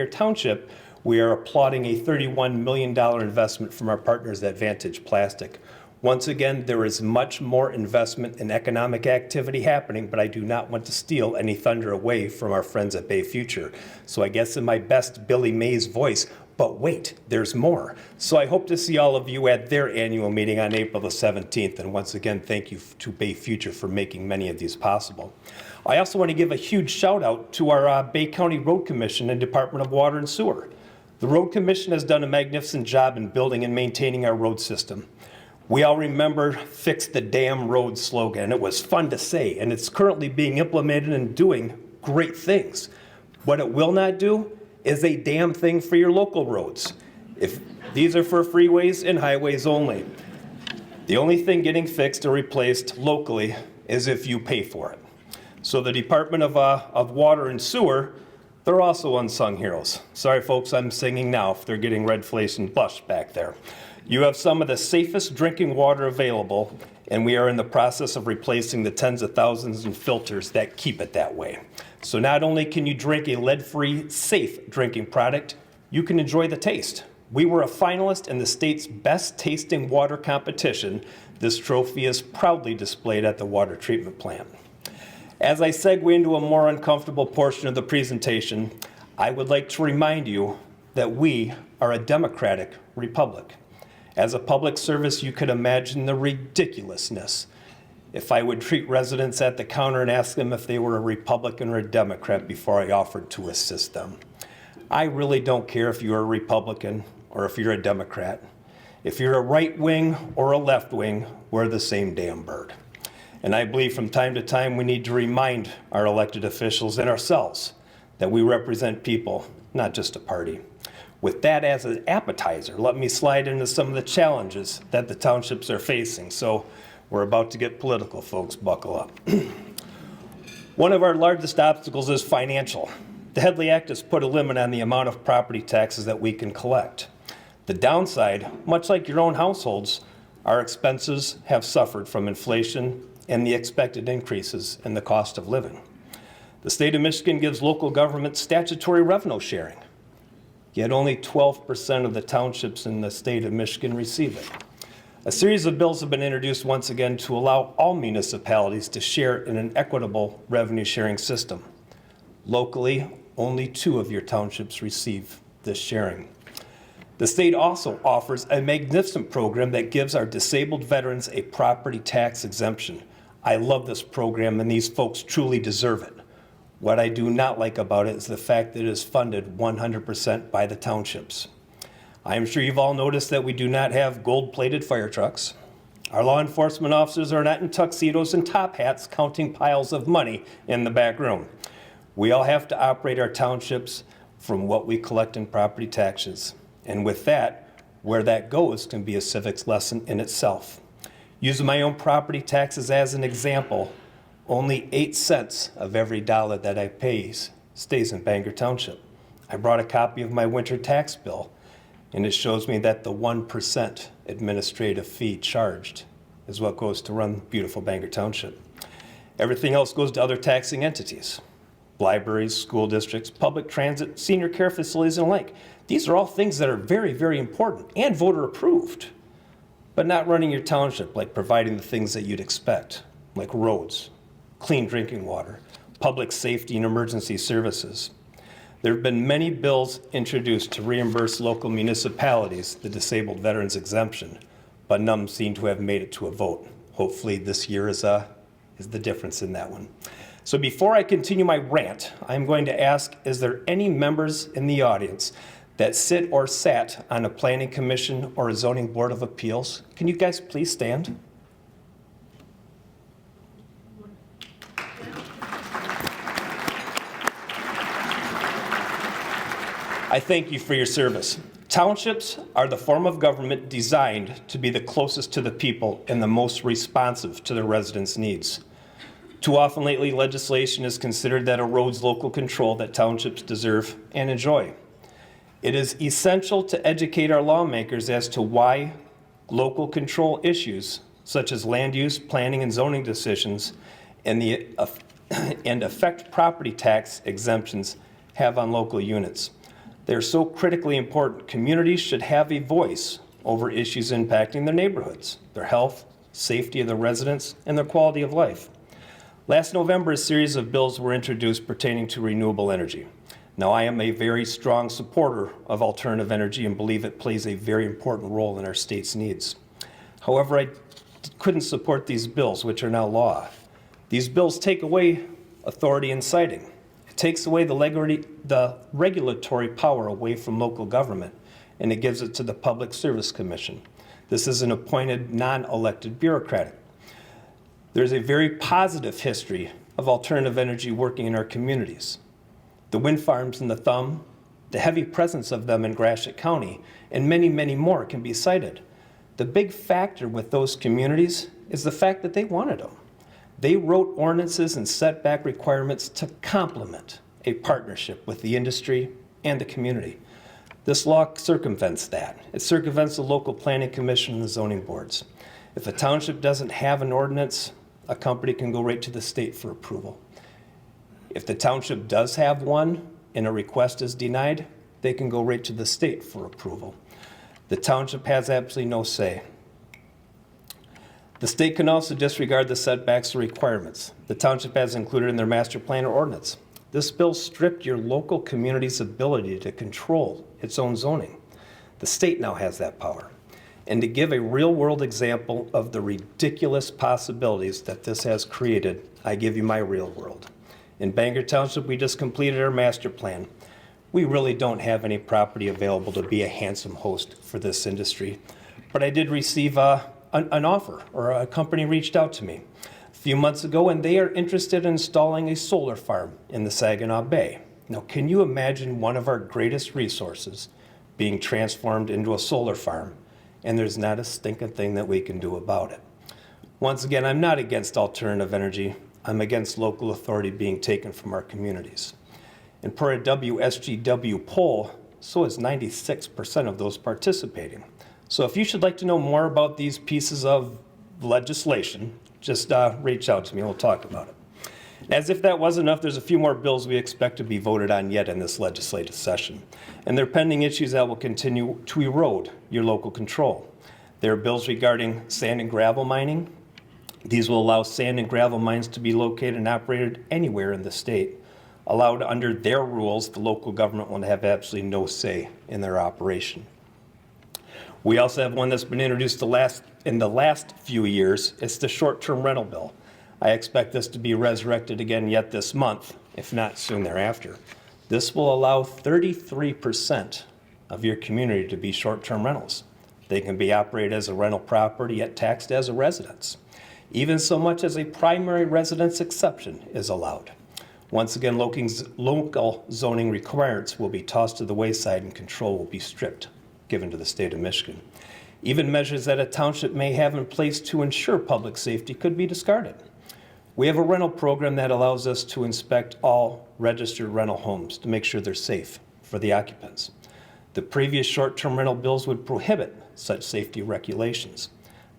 Township, we are applauding a $31 million investment from our partners at Vantage Plastic. Once again, there is much more investment and economic activity happening, but I do not want to steal any thunder away from our friends at Bay Future. So I guess in my best Billy Mays voice, but wait, there's more. So I hope to see all of you at their annual meeting on April the 17th. And once again, thank you to Bay Future for making many of these possible. I also want to give a huge shout out to our Bay County Road Commission and Department of Water and Sewer. The Road Commission has done a magnificent job in building and maintaining our road system. We all remember "Fix the Damn Road" slogan. It was fun to say, and it's currently being implemented and doing great things. What it will not do is a damn thing for your local roads. If these are for freeways and highways only. The only thing getting fixed or replaced locally is if you pay for it. So the Department of Water and Sewer, they're also unsung heroes. Sorry folks, I'm singing now if they're getting red face and blush back there. You have some of the safest drinking water available, and we are in the process of replacing the tens of thousands of filters that keep it that way. So not only can you drink a lead-free, safe drinking product, you can enjoy the taste. We were a finalist in the state's best tasting water competition. This trophy is proudly displayed at the water treatment plant. As I segue into a more uncomfortable portion of the presentation, I would like to remind you that we are a democratic republic. As a public service, you could imagine the ridiculousness if I would treat residents at the counter and ask them if they were a Republican or a Democrat before I offered to assist them. I really don't care if you're a Republican or if you're a Democrat. If you're a right wing or a left wing, we're the same damn bird. And I believe from time to time we need to remind our elected officials and ourselves that we represent people, not just a party. With that as an appetizer, let me slide into some of the challenges that the townships are facing. So we're about to get political, folks, buckle up. One of our largest obstacles is financial. The Headley Act has put a limit on the amount of property taxes that we can collect. The downside, much like your own households, our expenses have suffered from inflation and the expected increases in the cost of living. The state of Michigan gives local governments statutory revenue sharing, yet only 12% of the townships in the state of Michigan receive it. A series of bills have been introduced once again to allow all municipalities to share in an equitable revenue sharing system. Locally, only 2 of your townships receive this sharing. The state also offers a magnificent program that gives our disabled veterans a property tax exemption. I love this program, and these folks truly deserve it. What I do not like about it is the fact that it is funded 100% by the townships. I am sure you've all noticed that we do not have gold-plated fire trucks. Our law enforcement officers are not in tuxedos and top hats counting piles of money in the back room. We all have to operate our townships from what we collect in property taxes. And with that, where that goes can be a civics lesson in itself. Using my own property taxes as an example, only 8 cents of every dollar that I pay stays in Bangor Township. I brought a copy of my winter tax bill, and it shows me that the 1% administrative fee charged is what goes to run beautiful Bangor Township. Everything else goes to other taxing entities, libraries, school districts, public transit, senior care facilities, and the like. These are all things that are very, very important and voter approved, but not running your township, like providing the things that you'd expect, like roads, clean drinking water, public safety and emergency services. There have been many bills introduced to reimburse local municipalities the disabled veterans exemption, but none seem to have made it to a vote. Hopefully this year is the difference in that one. So before I continue my rant, I'm going to ask, is there any members in the audience that sit or sat on a planning commission or a zoning board of appeals? Can you guys please stand? I thank you for your service. Townships are the form of government designed to be the closest to the people and the most responsive to their residents' needs. Too often lately, legislation is considered that erodes local control that townships deserve and enjoy. It is essential to educate our lawmakers as to why local control issues, such as land use, planning, and zoning decisions, and affect property tax exemptions have on local units. They're so critically important. Communities should have a voice over issues impacting their neighborhoods, their health, safety of the residents, and their quality of life. Last November, a series of bills were introduced pertaining to renewable energy. Now, I am a very strong supporter of alternative energy and believe it plays a very important role in our state's needs. However, I couldn't support these bills, which are now law. These bills take away authority in siting. It takes away the regulatory power away from local government, and it gives it to the Public Service Commission. This is an appointed, non-elected bureaucrat. There's a very positive history of alternative energy working in our communities. The wind farms in the Thumb, the heavy presence of them in Gratiot County, and many, many more can be cited. The big factor with those communities is the fact that they wanted them. They wrote ordinances and setback requirements to complement a partnership with the industry and the community. This law circumvents that. It circumvents the local planning commission and the zoning boards. If a township doesn't have an ordinance, a company can go right to the state for approval. If the township does have one and a request is denied, they can go right to the state for approval. The township has absolutely no say. The state can also disregard the setbacks or requirements the township has included in their master plan or ordinance. This bill stripped your local community's ability to control its own zoning. The state now has that power. And to give a real-world example of the ridiculous possibilities that this has created, I give you my real world. In Bangor Township, we just completed our master plan. We really don't have any property available to be a handsome host for this industry, but I did receive an offer, or a company reached out to me a few months ago, and they are interested in installing a solar farm in the Saginaw Bay. Now, can you imagine one of our greatest resources being transformed into a solar farm, and there's not a stinking thing that we can do about it? Once again, I'm not against alternative energy. I'm against local authority being taken from our communities. And per a WSGW poll, so is 96% of those participating. So if you should like to know more about these pieces of legislation, just reach out to me and we'll talk about it. As if that wasn't enough, there's a few more bills we expect to be voted on yet in this legislative session. And they're pending issues that will continue to erode your local control. There are bills regarding sand and gravel mining. These will allow sand and gravel mines to be located and operated anywhere in the state. Allowed under their rules, the local government will have absolutely no say in their operation. We also have one that's been introduced in the last few years. It's the short-term rental bill. I expect this to be resurrected again yet this month, if not soon thereafter. This will allow 33% of your community to be short-term rentals. They can be operated as a rental property yet taxed as a residence. Even so much as a primary residence exception is allowed. Once again, local zoning requirements will be tossed to the wayside and control will be stripped, given to the state of Michigan. Even measures that a township may have in place to ensure public safety could be discarded. We have a rental program that allows us to inspect all registered rental homes to make sure they're safe for the occupants. The previous short-term rental bills would prohibit such safety regulations.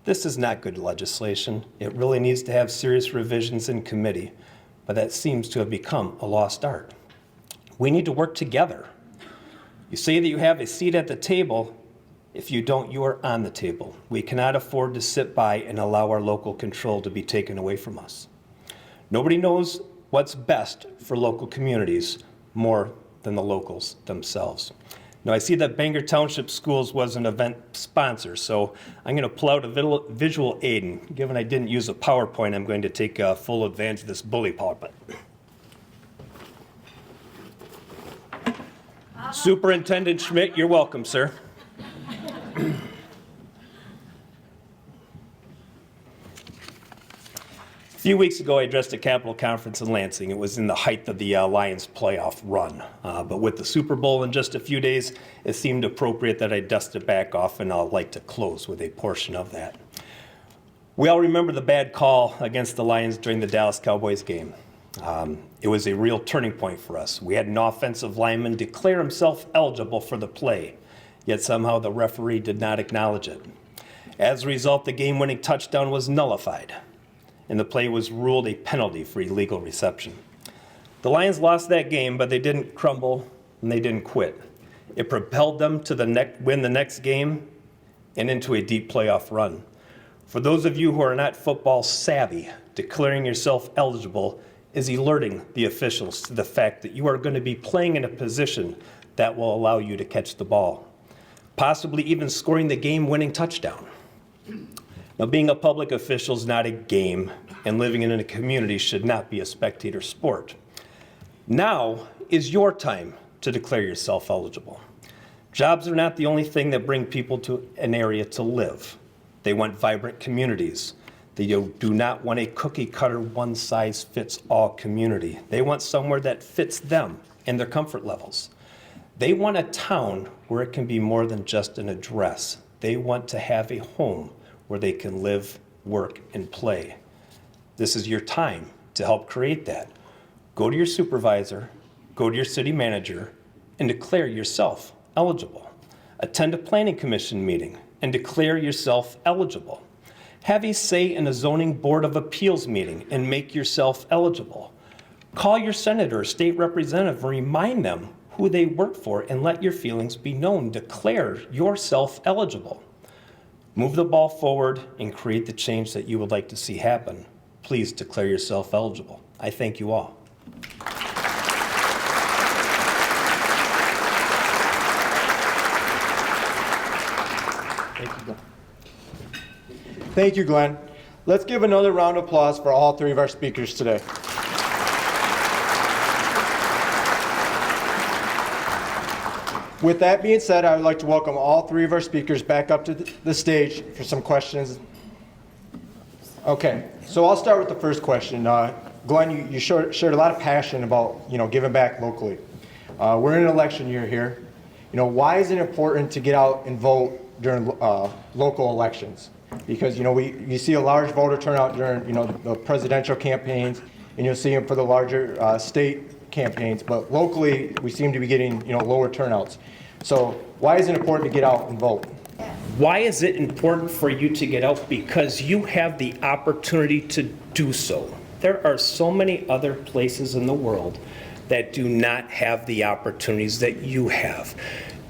This is not good legislation. It really needs to have serious revisions in committee, but that seems to have become a lost art. We need to work together. You say that you have a seat at the table. If you don't, you are on the table. We cannot afford to sit by and allow our local control to be taken away from us. Nobody knows what's best for local communities more than the locals themselves. Now, I see that Bangor Township Schools was an event sponsor, so I'm going to pull out a visual aid, and given I didn't use a PowerPoint, I'm going to take full advantage of this bully pulpit. Superintendent Schmidt, you're welcome, sir. A few weeks ago, I addressed a Capitol Conference in Lansing. It was in the height of the Lions playoff run. But with the Super Bowl in just a few days, it seemed appropriate that I dust it back off, and I'd like to close with a portion of that. We all remember the bad call against the Lions during the Dallas Cowboys game. It was a real turning point for us. We had an offensive lineman declare himself eligible for the play, yet somehow the referee did not acknowledge it. As a result, the game-winning touchdown was nullified, and the play was ruled a penalty for illegal reception. The Lions lost that game, but they didn't crumble and they didn't quit. It propelled them to win the next game and into a deep playoff run. For those of you who are not football savvy, declaring yourself eligible is alerting the officials to the fact that you are going to be playing in a position that will allow you to catch the ball, possibly even scoring the game-winning touchdown. Now, being a public official is not a game, and living in a community should not be a spectator sport. Now is your time to declare yourself eligible. Jobs are not the only thing that bring people to an area to live. They want vibrant communities. They do not want a cookie-cutter, one-size-fits-all community. They want somewhere that fits them and their comfort levels. They want a town where it can be more than just an address. They want to have a home where they can live, work, and play. This is your time to help create that. Go to your supervisor, go to your city manager, and declare yourself eligible. Attend a planning commission meeting and declare yourself eligible. Have a say in a zoning board of appeals meeting and make yourself eligible. Call your senator or state representative and remind them who they work for and let your feelings be known. Declare yourself eligible. Move the ball forward and create the change that you would like to see happen. Please declare yourself eligible. I thank you all. Thank you, Glenn. Let's give another round of applause for all three of our speakers today. With that being said, I would like to welcome all three of our speakers back up to the stage for some questions. Okay, so I'll start with the first question. Glenn, you shared a lot of passion about giving back locally. We're in an election year here. Why is it important to get out and vote during local elections? Because you see a large voter turnout during the presidential campaigns, and you'll see them for the larger state campaigns, but locally we seem to be getting lower turnouts. So why is it important to get out and vote? Yes. Why is it important for you to get out? Because you have the opportunity to do so. There are so many other places in the world that do not have the opportunities that you have.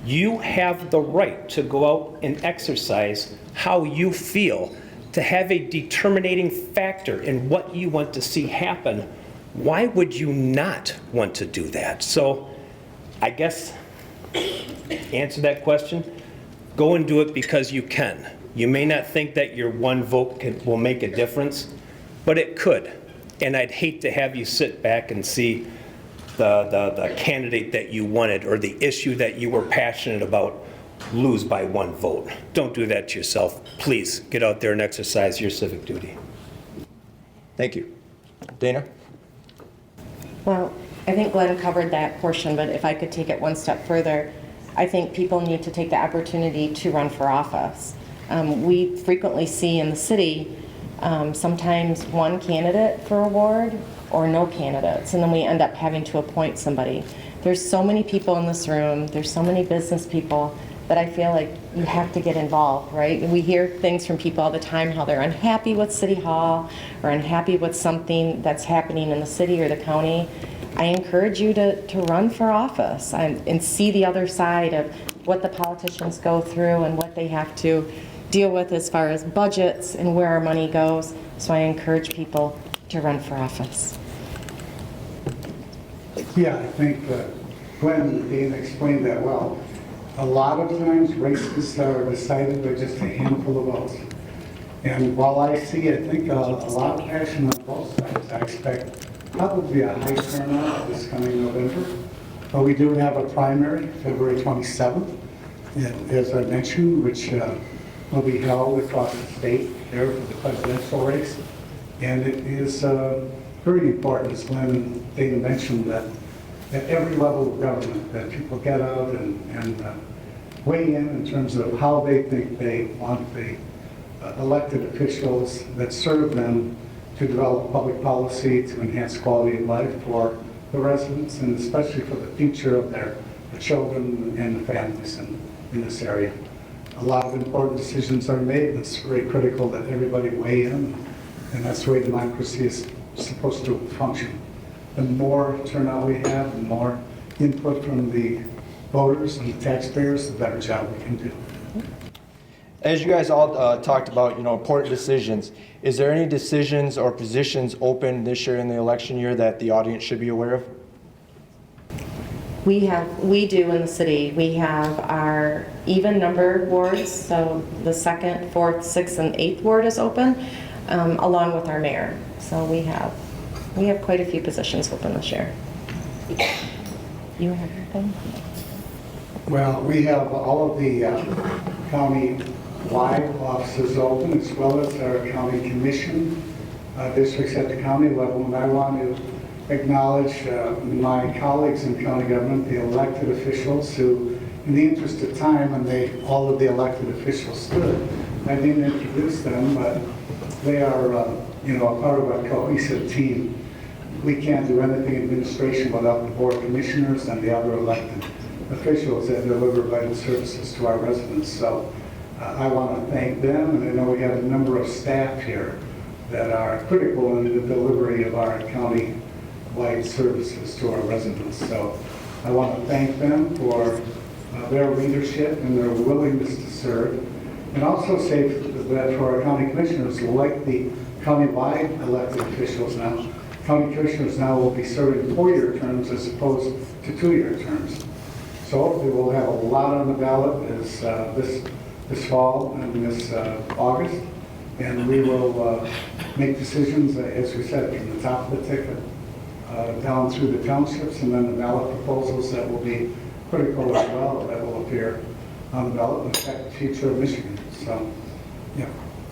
You have the right to go out and exercise how you feel, to have a determining factor in what you want to see happen. Why would you not want to do that? So I guess, answer that question, go and do it because you can. You may not think that your one vote will make a difference, but it could. And I'd hate to have you sit back and see the candidate that you wanted or the issue that you were passionate about lose by one vote. Don't do that to yourself. Please get out there and exercise your civic duty. Thank you. Dana? Well, I think Glenn covered that portion, but if I could take it one step further, I think people need to take the opportunity to run for office. We frequently see in the city sometimes one candidate for a ward or no candidates, and then we end up having to appoint somebody. There's so many people in this room, there's so many business people that I feel like you have to get involved, right? We hear things from people all the time, how they're unhappy with City Hall or unhappy with something that's happening in the city or the county. I encourage you to run for office and see the other side of what the politicians go through and what they have to deal with as far as budgets and where our money goes. So I encourage people to run for office. Yeah, I think Glenn and Dana explained that well. A lot of times races are decided by just a handful of votes. And while I see, I think, a lot of passion on both sides, I expect probably a high turnout this coming November. But we do have a primary, February 27th, as I mentioned, which will be held across the state there for the presidential race. And it is very important, as Glenn and Dana mentioned, that at every level of government, that people get out and weigh in terms of how they think they want the elected officials that serve them to develop public policy to enhance quality of life for the residents and especially for the future of their children and the families in this area. A lot of important decisions are made, and it's very critical that everybody weigh in, and that's the way democracy is supposed to function. The more turnout we have, the more input from the voters and the taxpayers, the better job we can do. As you guys all talked about, important decisions, is there any decisions or positions open this year in the election year that the audience should be aware of? We do in the city. We have our even number wards, so the 2nd, 4th, 6th, and 8th ward is open, along with our mayor. So we have quite a few positions open this year. You have anything? Well, we have all of the county-wide offices open, as well as our county commission districts at the county level. And I want to acknowledge my colleagues in county government, the elected officials who, in the interest of time, when all of the elected officials stood, I didn't introduce them, but they are a part of a cohesive team. We can't do anything administration without the board of commissioners and the other elected officials that deliver vital services to our residents. So I want to thank them, and I know we have a number of staff here that are critical in the delivery of our county-wide services to our residents. So I want to thank them for their leadership and their willingness to serve, and also say that for our county commissioners, like the county-wide elected officials now, county commissioners now will be serving 4-year terms as opposed to 2-year terms. So hopefully we'll have a lot on the ballot this fall and this August, and we will make decisions, as we said, from the top of the ticket down through the townships, and then the ballot proposals that will be critical as well that will appear on the ballot and affect the future of Michigan. So, yeah.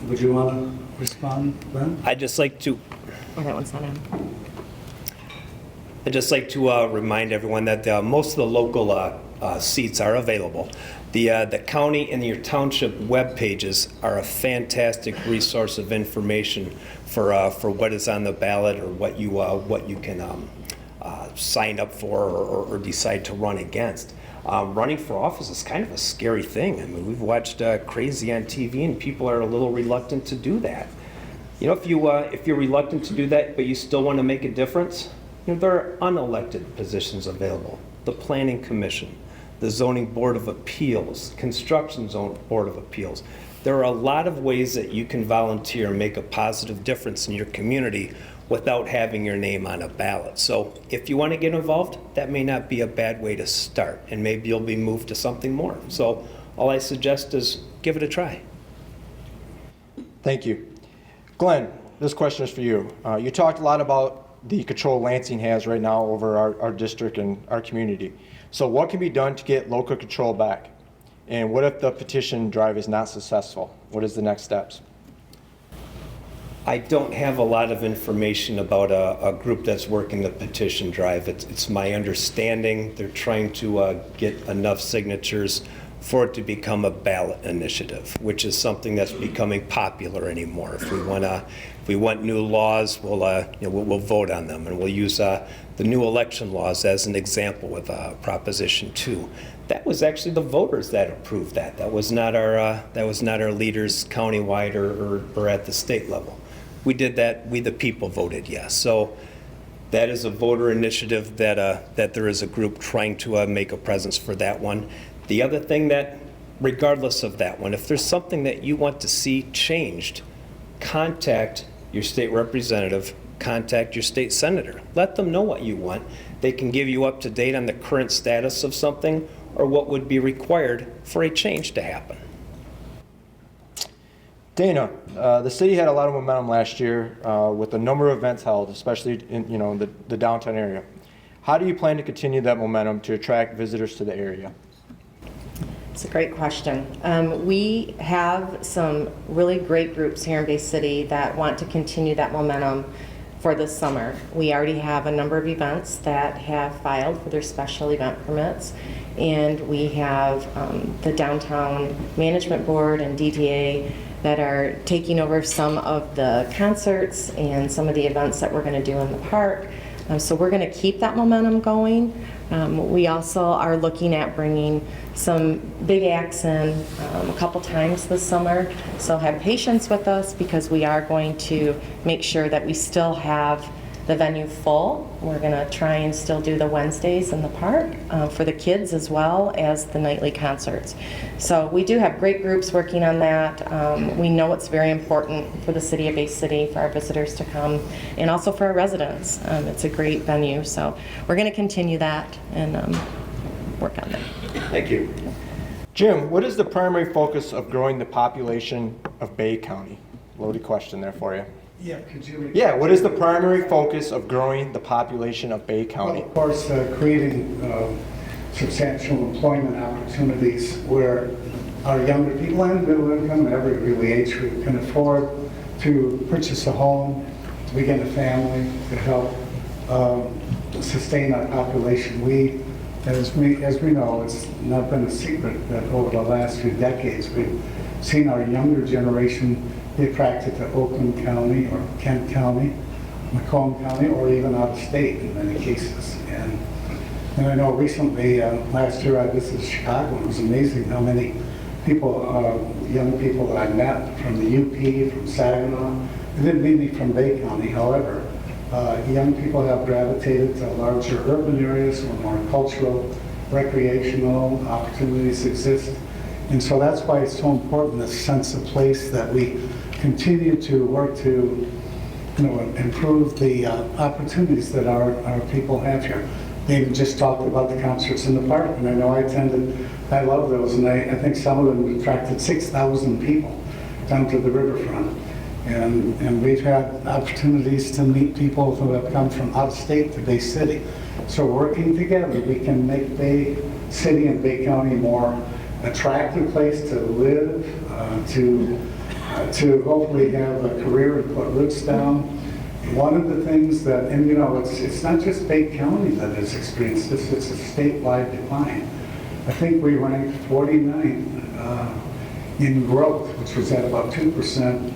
Would you want to respond, Glenn? I'd just like to That one's not on. I'd just like to remind everyone that most of the local seats are available. The county and your township web pages are a fantastic resource of information for what is on the ballot or what you can sign up for or decide to run against. Running for office is kind of a scary thing. I mean, we've watched Crazy on TV, and people are a little reluctant to do that. You know, if you're reluctant to do that, but you still want to make a difference, you know, there are unelected positions available. The Planning Commission, the Zoning Board of Appeals, Construction Zone Board of Appeals. There are a lot of ways that you can volunteer and make a positive difference in your community without having your name on a ballot. So if you want to get involved, that may not be a bad way to start, and maybe you'll be moved to something more. So all I suggest is give it a try. Thank you. Glenn, this question is for you. You talked a lot about the control Lansing has right now over our district and our community. So what can be done to get local control back? And what if the petition drive is not successful? What is the next steps? I don't have a lot of information about a group that's working the petition drive. It's my understanding they're trying to get enough signatures for it to become a ballot initiative, which is something that's becoming popular anymore. If we want new laws, we'll vote on them, and we'll use the new election laws as an example with Proposition 2. That was actually the voters that approved that. That was not our leaders countywide or at the state level. We did that. We the people voted yes. So that is a voter initiative that there is a group trying to make a presence for that one. The other thing that, regardless of that one, if there's something that you want to see changed, contact your state representative, contact your state senator. Let them know what you want. They can give you up to date on the current status of something or what would be required for a change to happen. Dana, the city had a lot of momentum last year with a number of events held, especially in the downtown area. How do you plan to continue that momentum to attract visitors to the area? It's a great question. We have some really great groups here in Bay City that want to continue that momentum for this summer. We already have a number of events that have filed for their special event permits, and we have the Downtown Management Board and DDA that are taking over some of the concerts and some of the events that we're going to do in the park. So we're going to keep that momentum going. We also are looking at bringing some big acts in a couple times this summer. So have patience with us because we are going to make sure that we still have the venue full. We're going to try and still do the Wednesdays in the park for the kids as well as the nightly concerts. So we do have great groups working on that. We know it's very important for the city of Bay City for our visitors to come and also for our residents. It's a great venue. So we're going to continue that and work on that. Thank you. Jim, what is the primary focus of growing the population of Bay County? Loaded question there for you. Yeah, could you repeat? Yeah, what is the primary focus of growing the population of Bay County? Well, of course, creating substantial employment opportunities where our younger people and middle income, every really age group, can afford to purchase a home, to begin a family, to help sustain our population. As we know, it's not been a secret that over the last few decades, we've seen our younger generation be attracted to Oakland County or Kent County, Macomb County, or even out of state in many cases. And I know recently, last year I visited Chicago, and it was amazing how many people, young people that I met from the UP, from Saginaw. They didn't meet me from Bay County, however. Young people have gravitated to larger urban areas where more cultural, recreational opportunities exist. And so that's why it's so important, this sense of place, that we continue to work to improve the opportunities that our people have here. David just talked about the concerts in the park, and I know I attended. I love those, and I think some of them attracted 6,000 people down to the riverfront. And we've had opportunities to meet people who have come from out of state to Bay City. So working together, we can make Bay City and Bay County more attractive place to live, to hopefully have a career and put roots down. One of the things that, and it's not just Bay County that has experienced this, it's a statewide decline. I think we ranked 49th in growth, which was at about 2%,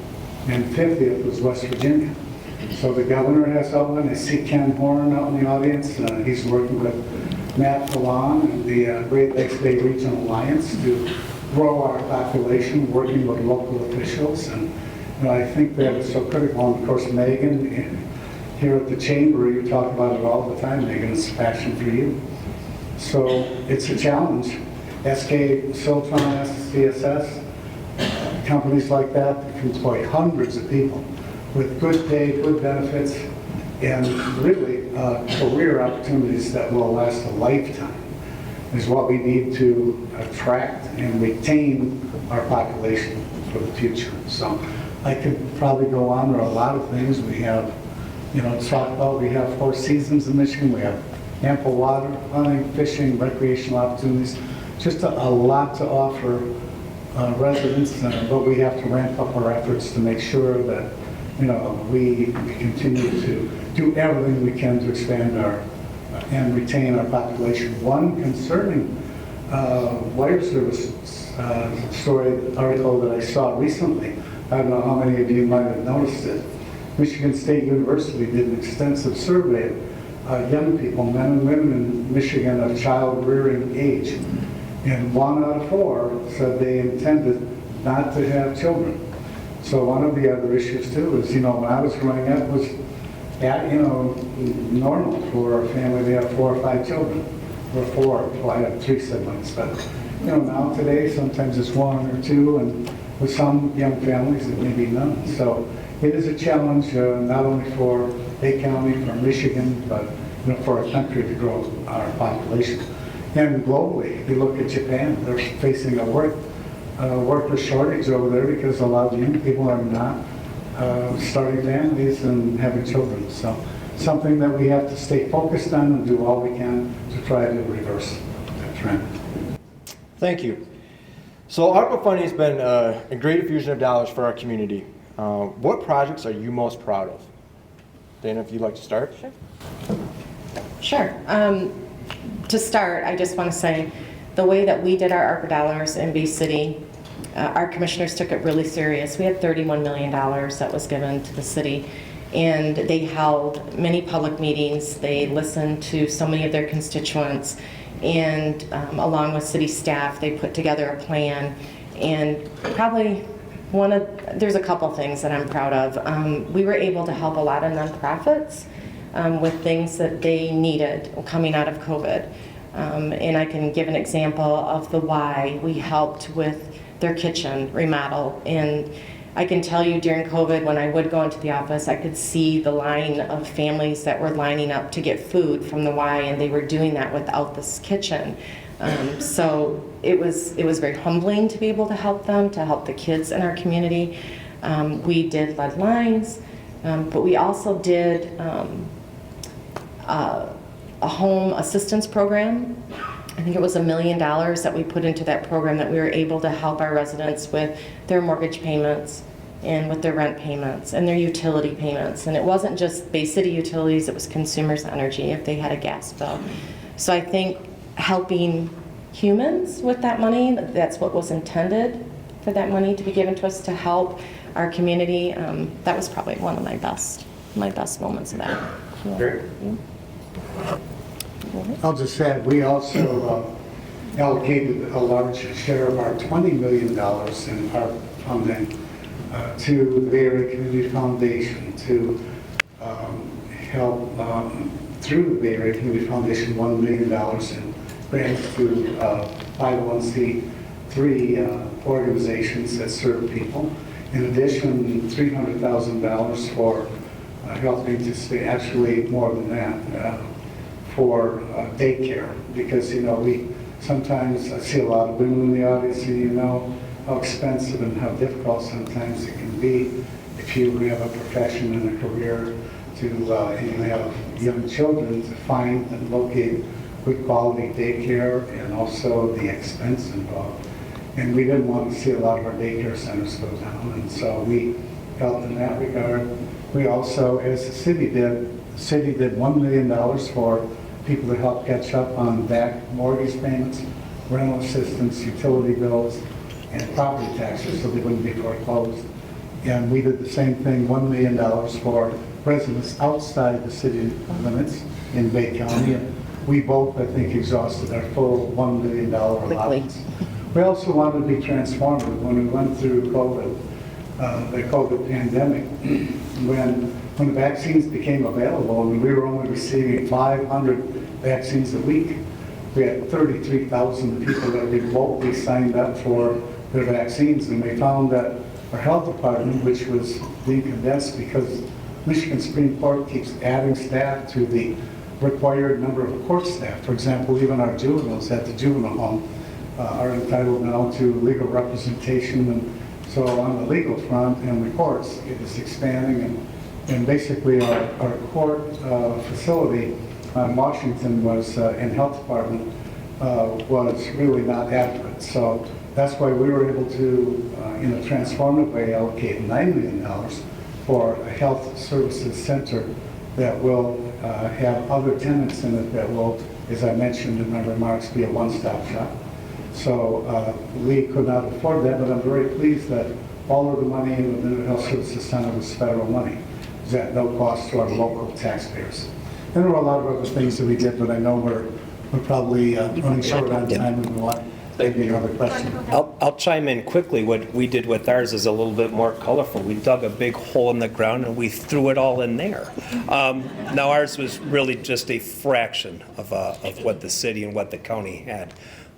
and 50th was West Virginia. So the governor has helped, and I see Ken Horn out in the audience. He's working with Matt Fallon and the Great Lakes Bay Regional Alliance to grow our population, working with local officials. And I think that is so critical. And of course, Megan, here at the Chamber, you talk about it all the time, Megan. It's a passion for you. So it's a challenge. SK, Siltron, SCSS, companies like that can employ hundreds of people with good pay, good benefits, and really career opportunities that will last a lifetime is what we need to attract and retain our population for the future. So I could probably go on. There are a lot of things we have, to talk about. We have 4 seasons in Michigan. We have ample water, hunting, fishing, recreational opportunities. Just a lot to offer residents, but we have to ramp up our efforts to make sure that we continue to do everything we can to expand and retain our population. One concerning wire service article that I saw recently, I don't know how many of you might have noticed it. Michigan State University did an extensive survey of young people, men and women in Michigan of child rearing age. And 1 out of 4 said they intended not to have children. So one of the other issues too is, when I was growing up, was normal for a family to have 4 or 5 children, or 4. Well, I have 3 siblings, but now today sometimes it's 1 or 2, and with some young families it may be none. So it is a challenge not only for Bay County, for Michigan, but for our country to grow our population. And globally, if you look at Japan, they're facing a worker shortage over there because a lot of young people are not starting families and having children. So something that we have to stay focused on and do all we can to try to reverse that trend. Thank you. So ARPA funding has been a great infusion of dollars for our community. What projects are you most proud of? Dana, if you'd like to start. Sure. To start, I just want to say the way that we did our ARPA dollars in Bay City, our commissioners took it really serious. We had $31 million that was given to the city, and they held many public meetings. They listened to so many of their constituents, and along with city staff, they put together a plan. And probably there's a couple things that I'm proud of. We were able to help a lot of nonprofits with things that they needed coming out of COVID. And I can give an example of the Y. We helped with their kitchen remodel. And I can tell you during COVID, when I would go into the office, I could see the line of families that were lining up to get food from the Y, and they were doing that without this kitchen. So it was very humbling to be able to help them, to help the kids in our community. We did lead lines, but we also did a home assistance program. I think it was $1 million that we put into that program, that we were able to help our residents with their mortgage payments and with their rent payments and their utility payments. And it wasn't just Bay City utilities, it was consumers' energy if they had a gas bill. So I think helping humans with that money, that's what was intended for that money to be given to us to help our community. That was probably one of my best moments of that. Great. I'll just add, we also allocated a large share of our $20 million in our funding to the Bay Area Community Foundation to help through the Bay Area Community Foundation $1 million in grants to 501c3 organizations that serve people. In addition, $300,000 for helping to stay, actually more than that, for daycare, because we sometimes see a lot of women in the audience, and you know how expensive and how difficult sometimes it can be if you have a profession and a career and you have young children, to find and locate good quality daycare, and also the expense involved. And we didn't want to see a lot of our daycare centers go down, and so we helped in that regard. We also, as the city did $1 million for people to help catch up on back mortgage payments, rental assistance, utility bills, and property taxes, so they wouldn't be foreclosed. And we did the same thing, $1 million for residents outside the city limits in Bay County. we both, I think, exhausted our full $1 billion allowance. We also wanted to be transformative when we went through COVID, the COVID pandemic, when the vaccines became available and we were only receiving 500 vaccines a week. We had 33,000 people that remotely signed up for their vaccines, and we found that our health department, which was being condensed because Michigan Supreme Court keeps adding staff to the required number of court staff. For example, even our juveniles at the juvenile home are entitled now to legal representation, and so on the legal front and the courts, it is expanding, and basically our court facility on Washington was, in health department, was really not adequate. So that's why we were able to, in a transformative way, allocate $9 million for a health services center that will have other tenants in it that will, as I mentioned in my remarks, be a one-stop shop. So we could not afford that, but I'm very pleased that all of the money in the Mental Health Services Center was federal money. It was at no cost to our local taxpayers. And there were a lot of other things that we did, but I know we're probably running short on time and we want maybe another question. I'll chime in quickly. What we did with ours is a little bit more colorful. We dug a big hole in the ground and we threw it all in there. Now ours was really just a fraction of what the city and what the county had.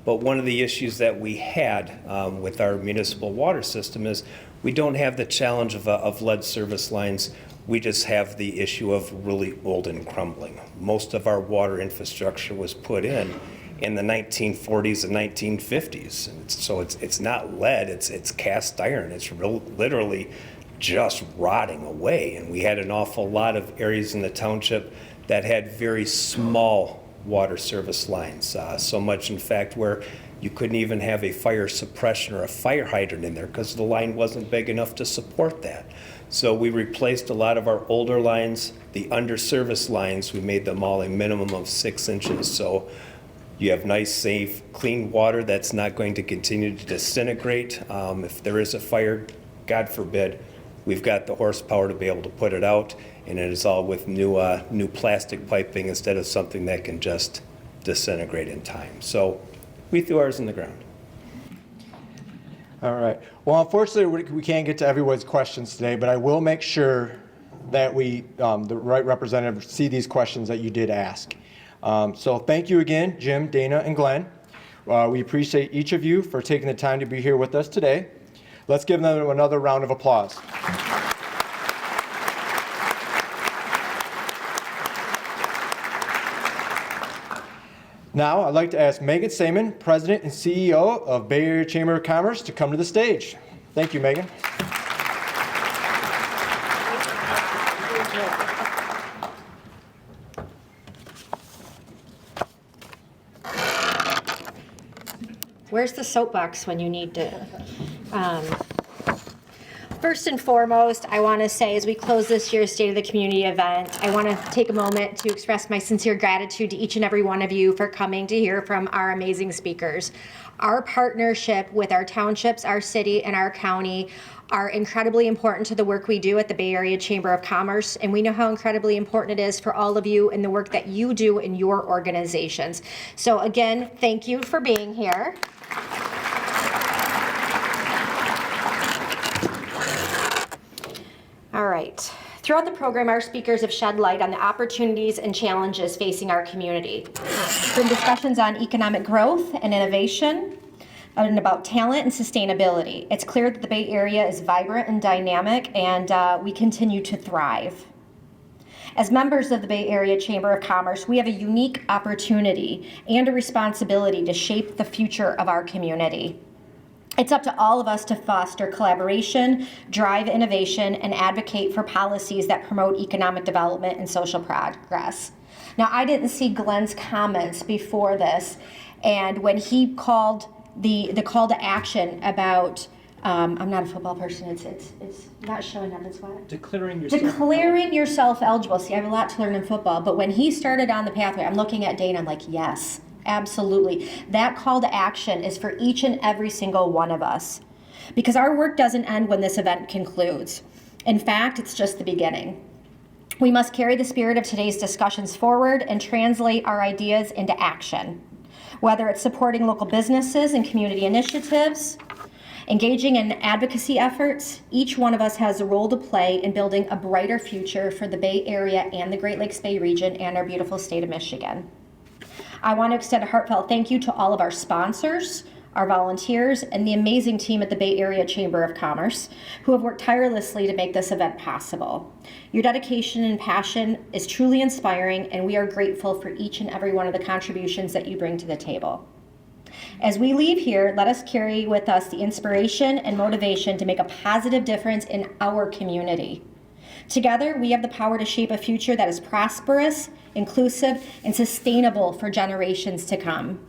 But one of the issues that we had with our municipal water system is we don't have the challenge of lead service lines. We just have the issue of really old and crumbling. Most of our water infrastructure was put in the 1940s and 1950s. And so it's not lead, it's cast iron. It's literally just rotting away. And we had an awful lot of areas in the township that had very small water service lines. So much, in fact, where you couldn't even have a fire suppression or a fire hydrant in there because the line wasn't big enough to support that. So we replaced a lot of our older lines, the under-service lines. We made them all a minimum of 6 inches. So you have nice, safe, clean water that's not going to continue to disintegrate. If there is a fire, God forbid, we've got the horsepower to be able to put it out, and it is all with new plastic piping instead of something that can just disintegrate in time. So we threw ours in the ground. All right. Well, unfortunately, we can't get to everyone's questions today, but I will make sure that the right representative see these questions that you did ask. So thank you again, Jim, Dana, and Glenn. We appreciate each of you for taking the time to be here with us today. Let's give them another round of applause. Now, I'd like to ask Megan Saman, President and CEO of Bay Area Chamber of Commerce, to come to the stage. Thank you, Megan. Where's the soapbox when you need to? First and foremost, I want to say as we close this year's State of the Community event, I want to take a moment to express my sincere gratitude to each and every one of you for coming to hear from our amazing speakers. Our partnership with our townships, our city, and our county are incredibly important to the work we do at the Bay Area Chamber of Commerce, and we know how incredibly important it is for all of you in the work that you do in your organizations. So again, thank you for being here. All right. Throughout the program, our speakers have shed light on the opportunities and challenges facing our community. From discussions on economic growth and innovation, and about talent and sustainability. It's clear that the Bay Area is vibrant and dynamic, and we continue to thrive. As members of the Bay Area Chamber of Commerce, we have a unique opportunity and a responsibility to shape the future of our community. It's up to all of us to foster collaboration, drive innovation, and advocate for policies that promote economic development and social progress. Now, I didn't see Glenn's comments before this, and when he called the call to action about, I'm not a football person, it's not showing up, it's what? Declaring yourself eligible. See, I have a lot to learn in football, but when he started on the pathway, I'm looking at Dana, I'm like, yes. Absolutely. That call to action is for each and every single one of us, because our work doesn't end when this event concludes. In fact, it's just the beginning. We must carry the spirit of today's discussions forward and translate our ideas into action. Whether it's supporting local businesses and community initiatives, engaging in advocacy efforts, each one of us has a role to play in building a brighter future for the Bay Area and the Great Lakes Bay region and our beautiful state of Michigan. I want to extend a heartfelt thank you to all of our sponsors, our volunteers, and the amazing team at the Bay Area Chamber of Commerce who have worked tirelessly to make this event possible. Your dedication and passion is truly inspiring, and we are grateful for each and every one of the contributions that you bring to the table. As we leave here, let us carry with us the inspiration and motivation to make a positive difference in our community. Together, we have the power to shape a future that is prosperous, inclusive, and sustainable for generations to come.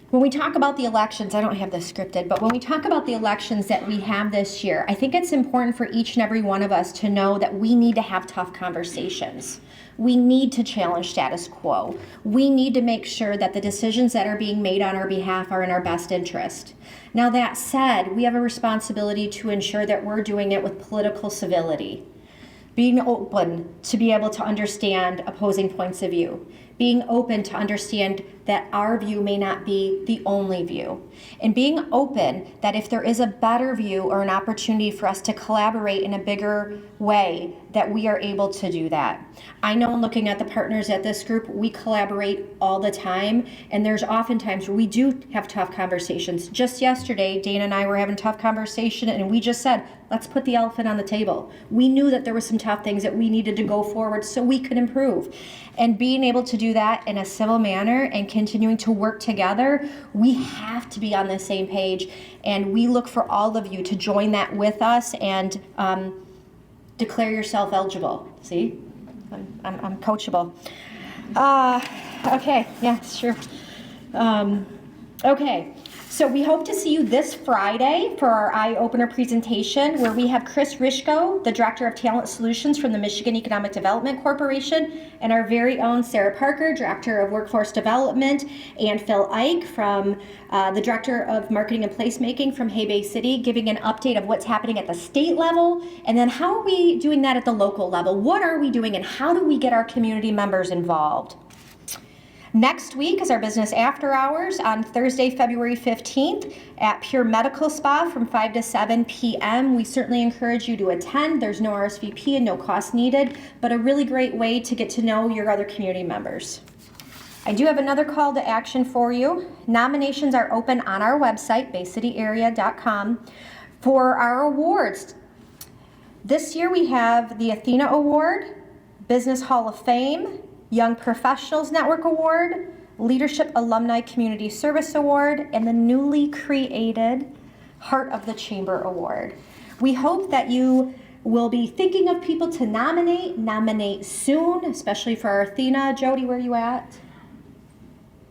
When we talk about the elections, I don't have this scripted, but when we talk about the elections that we have this year, I think it's important for each and every one of us to know that we need to have tough conversations. We need to challenge status quo. We need to make sure that the decisions that are being made on our behalf are in our best interest. Now, that said, we have a responsibility to ensure that we're doing it with political civility. Being open to be able to understand opposing points of view. Being open to understand that our view may not be the only view. And being open that if there is a better view or an opportunity for us to collaborate in a bigger way, that we are able to do that. I know in looking at the partners at this group, we collaborate all the time, and there's oftentimes where we do have tough conversations. Just yesterday, Dana and I were having a tough conversation, and we just said, let's put the elephant on the table. We knew that there were some tough things that we needed to go forward so we could improve. And being able to do that in a civil manner and continuing to work together, we have to be on the same page. And we look for all of you to join that with us and declare yourself eligible. See, I'm coachable. Okay, yeah, sure. Okay. So we hope to see you this Friday for our eye-opener presentation where we have Chris Rishko, the Director of Talent Solutions from the Michigan Economic Development Corporation, and our very own Sarah Parker, Director of Workforce Development, and Phil Ike from the Director of Marketing and Placemaking from Hay Bay City, giving an update of what's happening at the state level, and then how are we doing that at the local level? What are we doing, and how do we get our community members involved? Next week is our business after hours on Thursday, February 15th at Pure Medical Spa from 5 to 7 p.m. We certainly encourage you to attend. There's no RSVP and no cost needed, but a really great way to get to know your other community members. I do have another call to action for you. Nominations are open on our website, baycityarea.com, for our awards. This year we have the Athena Award, Business Hall of Fame, Young Professionals Network Award, Leadership Alumni Community Service Award, and the newly created Heart of the Chamber Award. We hope that you will be thinking of people to nominate soon, especially for our Athena. Jody, where are you at?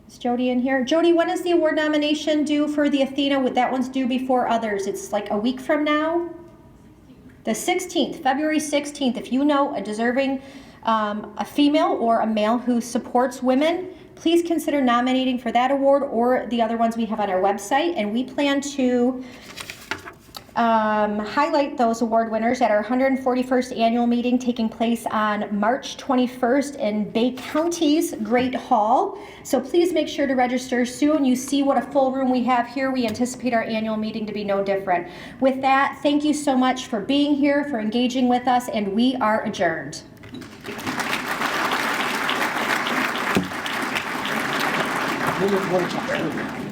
Is Jody in here? Jody, when is the award nomination due for the Athena? That one's due before others. It's like a week from now? The 16th, February 16th. If you know a deserving a female or a male who supports women, please consider nominating for that award or the other ones we have on our website. And we plan to highlight those award winners at our 141st annual meeting taking place on March 21st in Bay County's Great Hall. So please make sure to register soon. You see what a full room we have here. We anticipate our annual meeting to be no different. With that, thank you so much for being here, for engaging with us, and we are adjourned. One